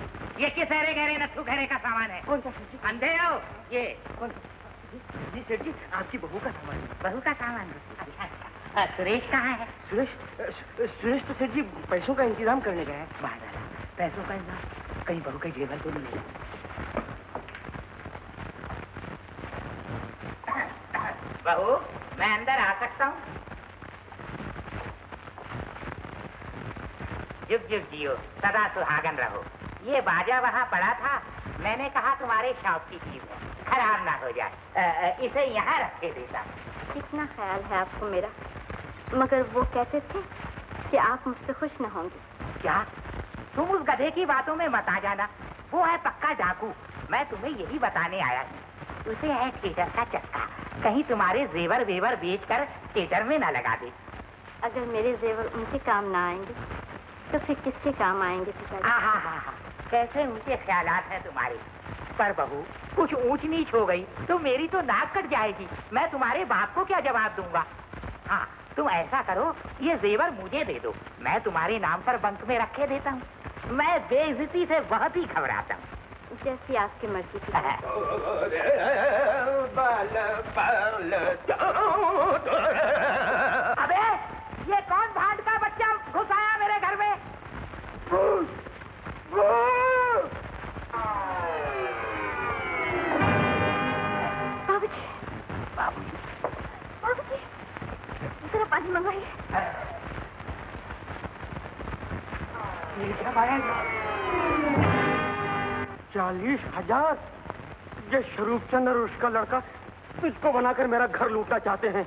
ये किस गहरे गहरे नथु गहरे का सामान है? कौन सा सेठ जी? अंधे हो ये? कौन जी सेठ जी, आपकी बहू का सामान है। बहू का सामान? अच्छा, सुरेश कहाँ है? सुरेश तो सेठ जी पैसों का इंतजाम करने गया है। बाहर पैसों का इंतजाम? कहीं बहू का जेवर तो नहीं है। बहू, मैं अंदर आ सकता हूँ? जुग जुग जियो, सदा सुहागन रहो। ये बाजा वहाँ पड़ा था, मैंने कहा तुम्हारे शौक की चीज है, खराब ना हो जाए, इसे यहाँ रखे देता। कितना ख्याल है आपको मेरा, मगर वो कहते थे कि आप मुझसे खुश न होंगे। क्या? तुम उस गधे की बातों में मत आ जाना, वो है पक्का डाकू। मैं तुम्हें यही बताने आया हूँ, उसे है थिएटर का चक्का, कहीं तुम्हारे जेवर वेवर बेचकर थिएटर में न लगा दे। अगर मेरे जेवर उनके काम ना आएंगे तो फिर किसके काम आएंगे पिताजी? हाँ, कैसे ऊंचे ख्यालात हैं तुम्हारे। पर बहू, कुछ ऊंच नीच हो गई तो मेरी तो नाक कट जाएगी। मैं तुम्हारे बाप को क्या जवाब दूंगा? हाँ, तुम ऐसा करो, ये जेवर मुझे दे दो, मैं तुम्हारे नाम पर बंक में रखे देता हूँ। मैं बेइज्जती से बहुत ही घबराता हूँ। जैसी आपकी मर्जी की। अबे, ये कौन भांड का बच्चा घुस आया मेरे घर में? बाबूजी, बाबूजी, जरा पानी मंगाइए। 40,000? ये स्वरूपचंद और उसका लड़का इसको बनाकर मेरा घर लूटना चाहते हैं।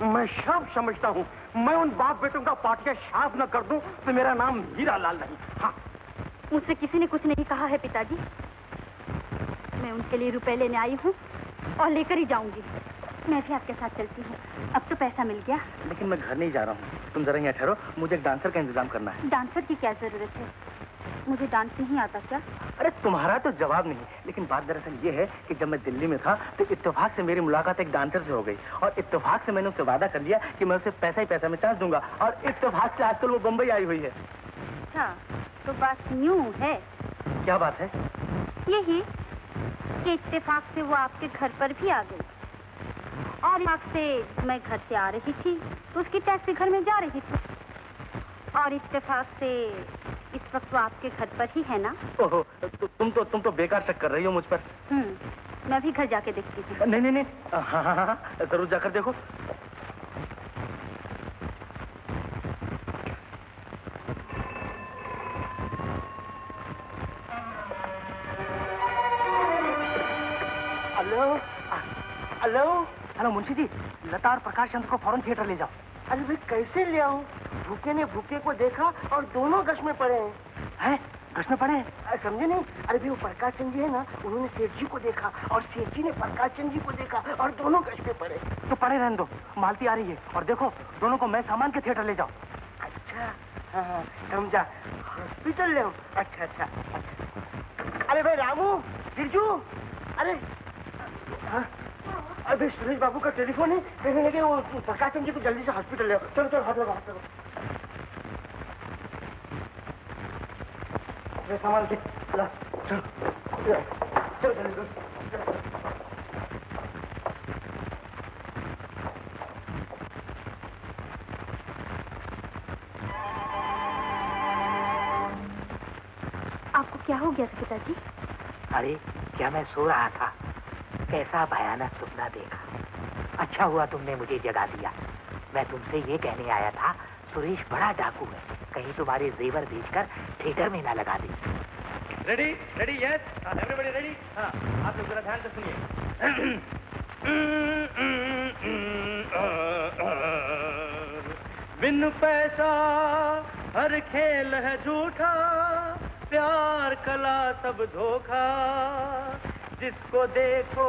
मैं सब समझता हूँ। मैं उन बाप बेटों का पाटिया साफ न कर दूं तो मेरा नाम हीरालाल नहीं। हाँ, मुझसे किसी ने कुछ नहीं कहा है पिताजी। मैं उनके लिए रुपए लेने आई हूँ और लेकर ही जाऊंगी। मैं भी आपके साथ चलती हूँ। अब तो पैसा मिल गया। लेकिन मैं घर नहीं जा रहा हूँ, तुम जरा यहाँ ठहरो, मुझे एक डांसर का इंतजाम करना है। डांसर की क्या जरूरत है? मुझे डांस नहीं आता क्या? अरे तुम्हारा तो जवाब नहीं, लेकिन बात दरअसल ये है कि जब मैं दिल्ली में था तो इत्तेफाक से मेरी मुलाकात एक डांसर से हो गई और इत्तेफाक से मैंने उससे वादा कर लिया कि मैं उसे पैसा ही पैसा में चार्ज दूंगा और इत्तेफाक से आजकल वो बम्बई आई हुई है। अच्छा, तो बात यूं है। क्या बात है? यही कि इत्तेफाक से वो आपके घर पर भी आ गई और इत्तेफाक से मैं घर से आ रही थी तो उसकी टैक्सी घर में जा रही थी और इत्तेफाक से इस वक्त वो आपके घर पर ही है ना? ओहो, तुम तो बेकार शक कर रही हो मुझ पर। मैं भी घर जाके देखती हूँ। नहीं, हाँ, जरूर जाकर देखो। हेलो मुंशी जी, लता और प्रकाश चंद्र को फौरन थिएटर ले जाओ। अरे भाई कैसे ले आऊं? भूखे ने भूखे को देखा और दोनों गश में पड़े हैं। गश में पड़े हैं? समझे नहीं? अरे भाई वो प्रकाश चंद जी है ना, उन्होंने सेठ जी को देखा और सेठ जी ने प्रकाश चंद जी को देखा और दोनों गश में पड़े। तो पड़े रहने दो, मालती आ रही है और देखो दोनों को मैं सामान के थिएटर ले जाओ। अच्छा, हाँ, समझा। हॉस्पिटल ले आओ। अच्छा। अरे भाई रामू, बिरजू, अरे अभी सुरेश बाबू का टेलीफोन है, कहने लगे वो प्रकाश चंद जी को जल्दी से हॉस्पिटल ले आओ। चलो हाथ लगा। सामान के चलो जल्दी। आपको क्या हो गया पिताजी? अरे क्या मैं सो रहा था, कैसा भयानक सपना देखा। अच्छा हुआ तुमने मुझे जगा दिया। मैं तुमसे ये कहने आया था, सुरेश बड़ा डाकू है, कहीं तुम्हारे जेवर बेचकर थिएटर में ना लगा दे। Ready, yes, everybody ready. हाँ, आप लोग जरा ध्यान से सुनिए। बिन पैसा हर खेल है झूठा, प्यार कला सब धोखा, जिसको देखो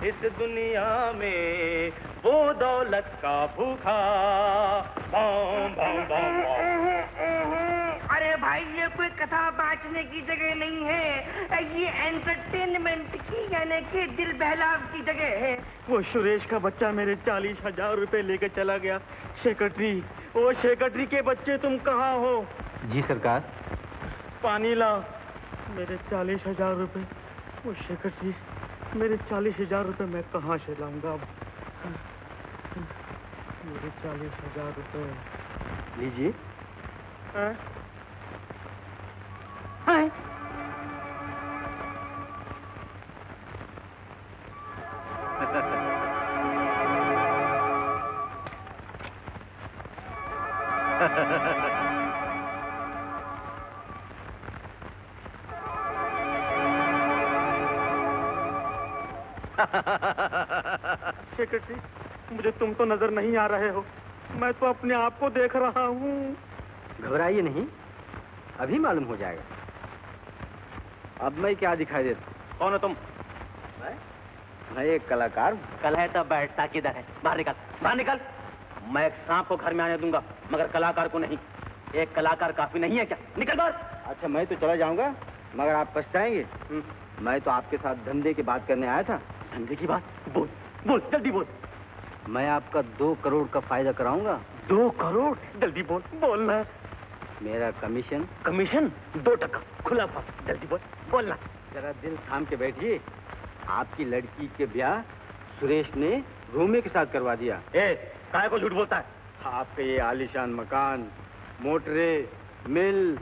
इस दुनिया में वो दौलत का भूखा। बम बम बम बम। अरे भाई ये कोई कथा बांटने की जगह नहीं है, ये एंटरटेनमेंट एंटरटेनमेंट की यानी कि दिल बहलाव की जगह है। वो सुरेश का बच्चा मेरे 40,000 रुपए लेके चला गया। सेक्रेटरी, ओ सेक्रेटरी के बच्चे तुम कहाँ हो? जी सरकार। पानी ला। मेरे 40,000 रुपए। वो सेक्रेटरी, मेरे 40,000 रुपए मैं कहाँ से लाऊंगा अब? मेरे 40,000 रुपए। लीजिए। हाँ? सेक्रेटरी, मुझे तुम तो नजर नहीं आ रहे हो। मैं तो अपने आप को देख रहा हूँ। घबराइए नहीं, अभी मालूम हो जाएगा। अब मैं क्या दिखाई देता? कौन हो तुम? मैं एक कलाकार। कल है तब बैठता किधर है? बाहर निकल, बाहर निकल। मैं एक सांप को घर में आने दूंगा मगर कलाकार को नहीं। एक कलाकार काफी नहीं है क्या? निकल बाहर। अच्छा, मैं तो चला जाऊंगा मगर आप पछताएंगे। मैं तो आपके साथ धंधे की बात करने आया था। धंधे की बात? बोल बोल, जल्दी बोल। मैं आपका 2 करोड़ का फायदा कराऊंगा। 2 करोड़? जल्दी बोल, बोलना। मेरा कमीशन? कमीशन 2%, खुला पास। जल्दी बोल, बोलना। जरा दिल थाम के बैठिए। आपकी लड़की के ब्याह सुरेश ने रोमियो के साथ करवा दिया। काहे को झूठ बोलता है? आपके ये आलीशान मकान, मोटरे, मिल,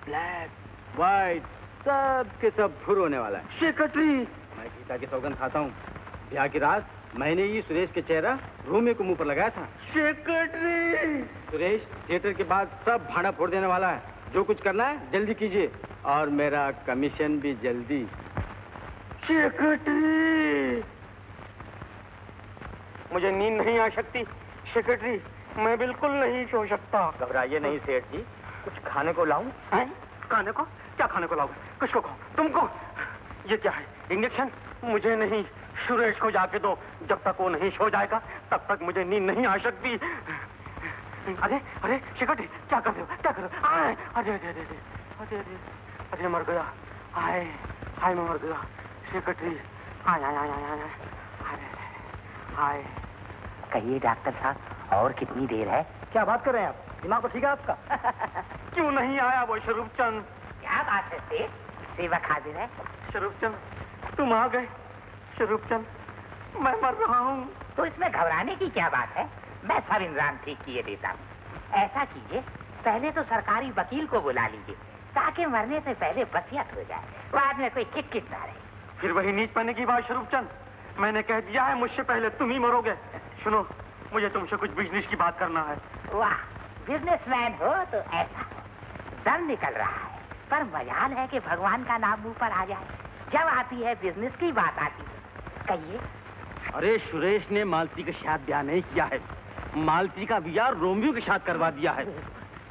ब्लैक, व्हाइट, सब के सब फुर होने वाला है। सेक्रेटरी, मैं गीता की सौगंध खाता हूँ। ब्याह की रात मैंने ही सुरेश के चेहरा रोमियो के मुंह पर लगाया था। सेक्रेटरी, सुरेश थिएटर के बाद सब भाड़ा फोड़ देने वाला है। जो कुछ करना है जल्दी कीजिए और मेरा कमीशन भी जल्दी। सेक्रेटरी, मुझे नींद नहीं आ सकती। सेक्रेटरी, मैं बिल्कुल नहीं सो सकता। घबराइए नहीं सेठ जी, कुछ खाने को लाऊं? खाने को? क्या खाने को लाऊं? किसको कहूं? तुमको? ये क्या है? इंजेक्शन? मुझे नहीं, सुरेश को जाके दो। जब तक वो नहीं सो जाएगा तब तक मुझे नींद नहीं आ सकती। अरे अरे सेक्रेटरी, क्या कर रहे हो? क्या कर रहे हो? अरे अरे अरे अरे अरे अरे अरे मर गया। आए हाय, मैं मर गया। सेक्रेटरी, आए आए आए आए आए आए। कहिए डॉक्टर साहब, और कितनी देर है? क्या बात कर रहे हैं आप? दिमाग तो ठीक है आपका? क्यों नहीं आया वो शरूपचंद? क्या बात है सेठ, सेवक हाजिर है। शरूपचंद, तुम आ गए। शरूपचंद, मैं मर रहा हूँ। तो इसमें घबराने की क्या बात है? मैं सब इंतजाम ठीक किए देता हूँ। ऐसा कीजिए, पहले तो सरकारी वकील को बुला लीजिए ताकि मरने से पहले वसीयत हो जाए, बाद में कोई किट ना रहे। फिर वही नीच पाने की बात। शरूपचंद, मैंने कह दिया है मुझसे पहले तुम ही मरोगे। सुनो, मुझे तुमसे कुछ बिजनेस की बात करना है। वाह, बिजनेसमैन हो तो ऐसा हो। दम निकल रहा है पर मजाल है कि भगवान का नाम मुंह पर आ जाए। जब आती है बिजनेस की बात आती है। कहिए। अरे सुरेश ने मालती के साथ ब्याह नहीं किया है, मालती का ब्याह रोमियो के साथ करवा दिया है।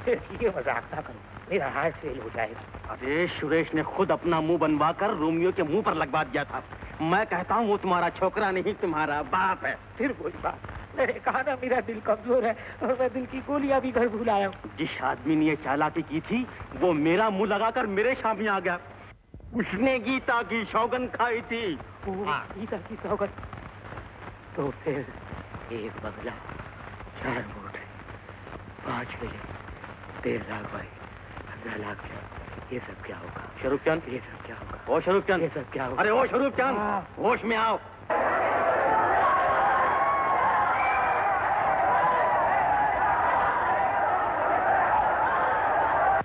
ये मजाक ना करो, मेरा हार्ट फेल हो जाएगा। अरे सुरेश ने खुद अपना मुंह बनवा कर रोमियो के मुंह पर लगवा दिया था। मैं कहता हूँ वो तुम्हारा छोकरा नहीं, तुम्हारा बाप है। फिर वही बात, मैंने कहा ना मेरा दिल कमजोर है और मैं दिल की गोलियां भी घर भूल आया हूँ। जिस आदमी ने ये चालाकी की थी वो मेरा मुंह लगाकर मेरे सामने आ गया। उसने गीता की सौगंध खाई थी। गीता की सौगंध? तो फिर एक बंगला, 4 मोटर, 5 मिले, 13 लाख भाई, 15 लाख, ये सब क्या होगा? शरूपचंद, ये सब क्या होगा? ओ शरूपचंद, ये सब क्या होगा? अरे ओ शरूपचंद, होश में आओ।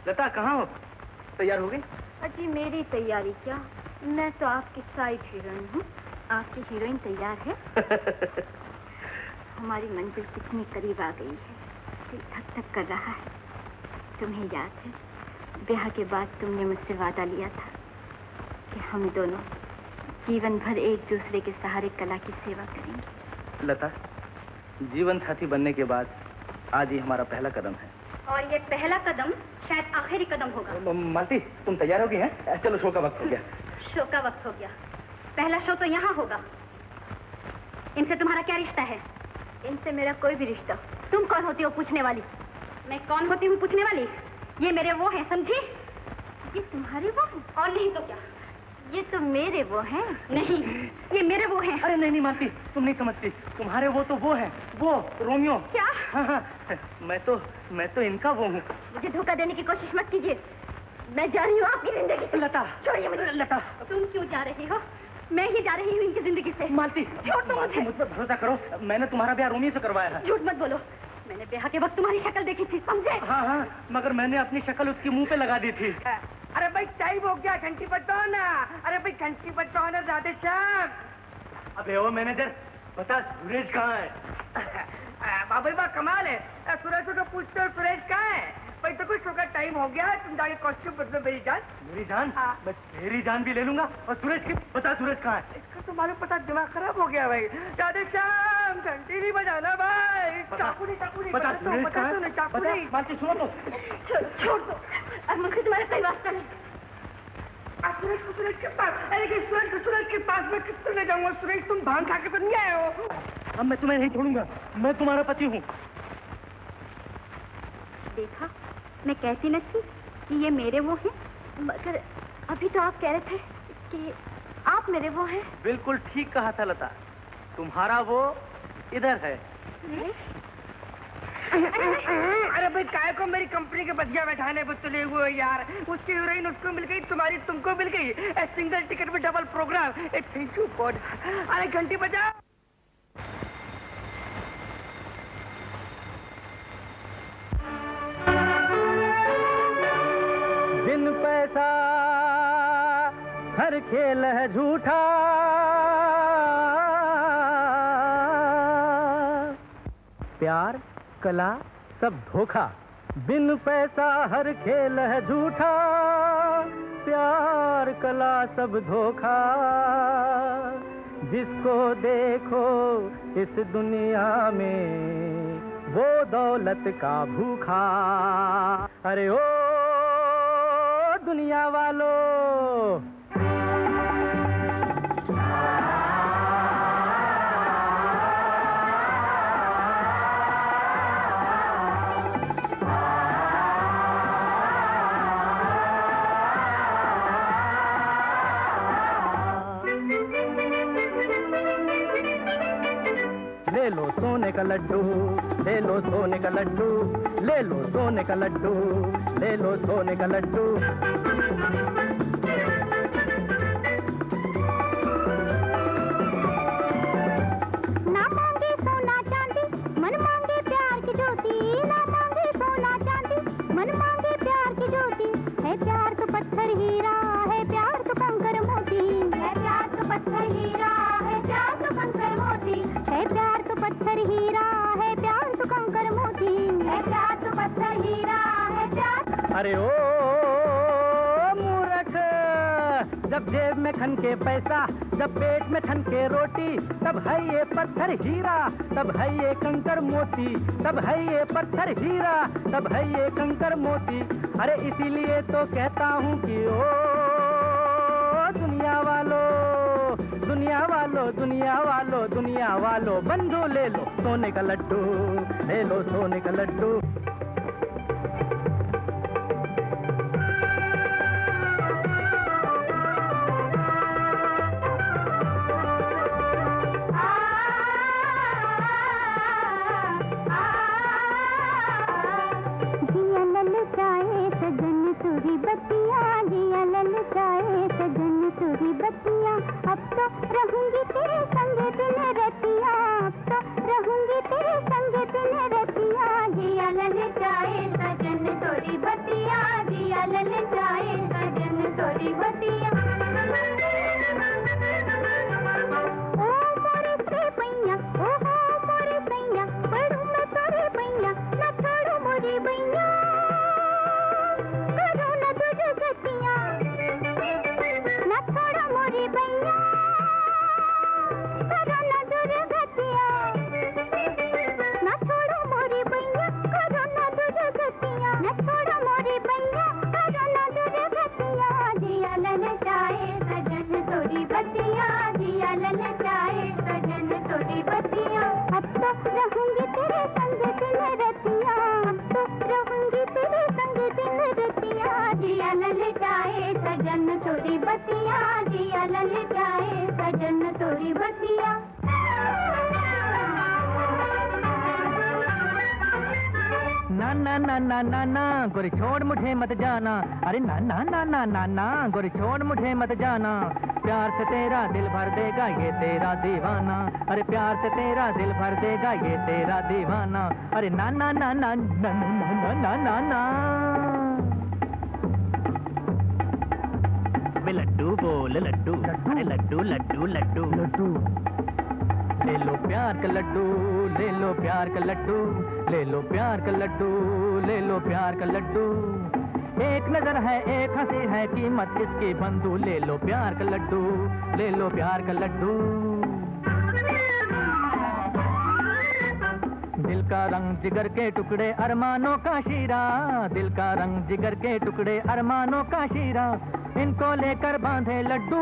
लता, कहाँ हो? तैयार हो गई? अजी मेरी तैयारी क्या, मैं तो आपकी साइड हीरोइन हूँ। आपकी हीरोइन तैयार है? हमारी मंजिल कितनी करीब आ गई है, दिल धक धक कर रहा है। तुम्हें याद है ब्याह के बाद तुमने मुझसे वादा लिया था कि हम दोनों जीवन भर एक दूसरे के सहारे कला की सेवा करेंगे। लता, जीवन साथी बनने के बाद आज ही हमारा पहला कदम है। और ये पहला कदम शायद आखिरी कदम होगा। मालती, तुम तैयार हो गई हैं? चलो, शो का वक्त हो गया। शो का वक्त हो गया? पहला शो तो यहाँ होगा। इनसे तुम्हारा क्या रिश्ता है? इनसे मेरा कोई भी रिश्ता। तुम कौन होती हो पूछने वाली? मैं कौन होती हूँ पूछने वाली? ये मेरे वो हैं, समझी? ये तुम्हारे वो हैं? और नहीं तो क्या, ये तो मेरे वो हैं। नहीं, ये मेरे वो हैं। अरे नहीं मानती, तुम नहीं समझती। तुम्हारे वो तो वो है, वो रोमियो। क्या? हाँ, मैं तो इनका वो हूँ। मुझे धोखा देने की कोशिश मत कीजिए। मैं जा रही हूँ आपकी जिंदगी से। लता, छोड़िए मुझे। लता, तुम क्यों जा रही हो? मैं ही जा रही हूँ इनकी जिंदगी से। मालती, छोड़ दो मुझे। मुझ पर भरोसा करो, मैंने तुम्हारा ब्याह रोमियो से करवाया है। झूठ मत बोलो, मैंने ब्याह के वक्त तुम्हारी शक्ल देखी थी, समझे? हाँ, मगर मैंने अपनी शक्ल उसके मुंह पे लगा दी थी। अरे भाई टाइम हो गया, घंटी बजाओ ना। अरे भाई घंटी बजाओ ना राधे श्याम। अबे ओ मैनेजर, बता सुरेश कहाँ है? बाबू बा कमाल है। सुरेश को पूछते हो सुरेश कहाँ है? भाई तो कुछ होगा, टाइम हो गया, तुम जाके कॉस्ट्यूम बदलो। मेरी जान। मेरी जान? मैं तेरी जान भी ले लूंगा। और सुरेश की बता, सुरेश कहाँ है? इसका तो मालूम पता, दिमाग खराब हो गया भाई। राधे श्याम घंटी नहीं बजाना भाई। चाकू नहीं बता सुरेश कहाँ है? चाकू नहीं। मालती सुनो तो। छोड़ दो, अब मुझसे तुम्हारा कोई वास्ता नहीं। सुरेश के पास, अरे सुरेश के पास मैं किस तरह जाऊंगा? सुरेश तुम भांग खा के तो नहीं आए हो? अब मैं तुम्हें नहीं छोड़ूंगा, मैं तुम्हारा पति हूँ। देखा, मैं कहती न थी कि ये मेरे वो हैं, मगर अभी तो आप कह रहे थे कि आप मेरे वो हैं। बिल्कुल ठीक कहा था लता, तुम्हारा वो इधर है। अरे भाई काय को मेरी कंपनी के बधिया बैठाने पर तुले हुए यार। उसकी हीरोइन उसको मिल गई, तुम्हारी तुमको मिल गई। सिंगल टिकट में double programme. Thank you God. अरे घंटी बजाओ। बिन पैसा हर खेल है झूठा, प्यार कला सब धोखा। बिन पैसा हर खेल है झूठा, प्यार कला सब धोखा। जिसको देखो इस दुनिया में वो दौलत का भूखा। अरे ओ दुनिया वालों, ले लो सोने का लड्डू, ले लो सोने का लड्डू, ले लो सोने का लड्डू, ले लो सोने का लड्डू। ना मांगे सोना चांदी, मन मांगे प्यार की ज्योति। ना मांगे सोना चांदी, मन मांगे प्यार की ज्योति। है प्यार तो पत्थर हीरा, है प्यार तो कंकर मोती। है प्यार तो पत्थर हीरा, है प्यार तो कंकर मोती। है प्यार तो पत्थर हीरा, है प्यार तो कंकर मोती। है प्यार तो पत्थर हीरा, है प्यार। अरे ओ मूर्ख, जब जेब में खनके पैसा, जब पेट में खनके रोटी, तब है ये पत्थर हीरा, तब है ये कंकर मोती। तब है ये पत्थर हीरा, तब है ये कंकर मोती। अरे इसीलिए तो कहता हूँ कि ओ दुनिया वालों, दुनिया वालों, दुनिया वालों, दुनिया वालों, बंधु ले लो सोने का लड्डू, ले लो सोने का लड्डू। अब तो रहूंगी तेरे संग दिन रतिया। अब तो रहूंगी तेरे संग दिन रतिया। जिया ललचाए सजन तोरी बतिया। जिया ललचाए सजन तोरी बतिया। ओ मोरे से पैया, ओ हो मोरे सैया, पढ़ू मैं तोरे पैया, न छोड़ू मोरी बैया। करो न तुझ गतिया, न छोड़ो मोरी बैया। करो न दुर्गतिया, न छोड़ो मोरी बैया। करो न दुर्गतिया, न छोड़ो मोरी बैया। करो न दुर्गतिया। जिया ललचाए सजन तोरी बतिया जिया लल जाए सजन तोरी बतिया ना ना ना ना ना ना गोरी छोड़ मुझे मत जाना अरे ना ना ना ना ना ना गोरी छोड़ मुझे मत जाना प्यार से तेरा दिल भर देगा ये तेरा दीवाना अरे प्यार से तेरा दिल भर देगा ये तेरा दीवाना अरे ना ना ना ना ना ना ना ना ना लड्डू बोल लड्डू अरे लड्डू लड्डू लड्डू लड्डू ले लो प्यार का लड्डू ले लो प्यार का लड्डू ले लो प्यार का लड्डू ले लो प्यार का लड्डू एक नजर है एक हंसी है कीमत किसकी बंधु ले लो प्यार का लड्डू ले लो प्यार का लड्डू दिल का रंग जिगर के टुकड़े अरमानों का शीरा दिल का रंग जिगर के टुकड़े अरमानों का शीरा इनको लेकर बांधे लड्डू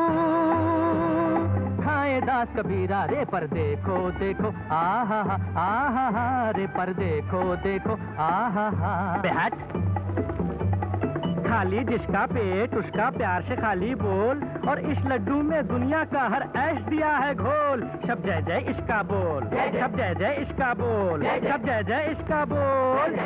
खाए दास कबीरा रे पर देखो देखो आहा हा रे पर देखो देखो आहा हा बेहट खाली जिसका पेट उसका प्यार से खाली बोल और इस लड्डू में दुनिया का हर ऐश दिया है घोल सब जय जय इसका बोल सब जय जय इसका बोल सब जय जय इसका बोल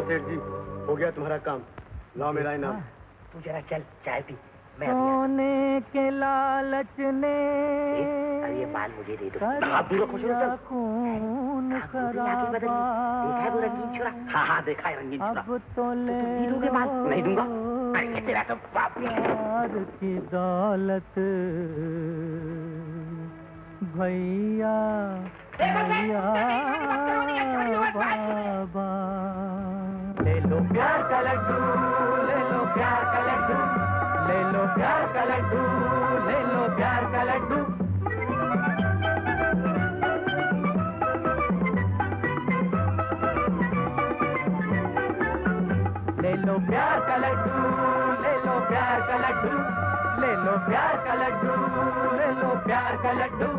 सेठ जी हो गया तुम्हारा काम लाओ मेरा इनाम तू जरा चल चाय पी मैं सोने के लालच ने अरे ये माल मुझे दे दो आप दूर खुश हो चल खून खराबा देखा है वो रंगीन छुरा हाँ देखा है रंगीन छुरा अब तो ले दोगे माल नहीं दूंगा अरे तेरा तो बाप प्यार की दौलत भैया भैया बाबा ले लो प्यार का लड्डू ले लो प्यार का लड्डू ले लो प्यार का लड्डू ले लो प्यार का लड्डू ले लो प्यार का लड्डू ले लो प्यार का लड्डू ले लो प्यार का लड्डू ले लो प्यार का लड्डू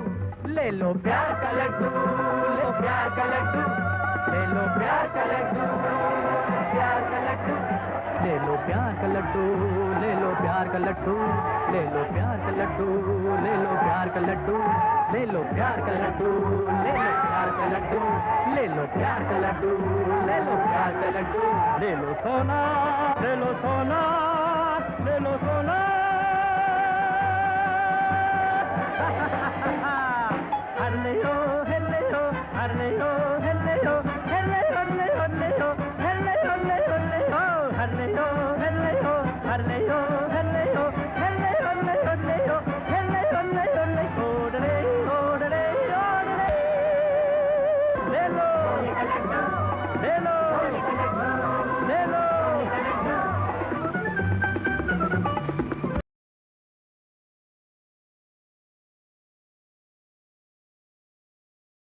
ले लो प्यार का लड्डू ले प्यार का लड्डू ले लो प्यार का लड्डू प्यार का लड्डू ले लो प्यार का लड्डू ले लो प्यार का लड्डू ले लो प्यार का लड्डू ले लो प्यार का लड्डू ले लो प्यार का लड्डू ले लो प्यार का लड्डू ले लो प्यार का लड्डू ले लो प्यार का लड्डू ले लो सोना ले लो सोना ले लो सोना हरले हो हरले हो हरले हो हरले हो हरले हरले हरले हो हरले हरले हरले हो हरले हो हरले हो हरले हो हरले हो हरले हरले हरले हो हरले हरले हरले ओडले ओडले ओडले ले लो ले लो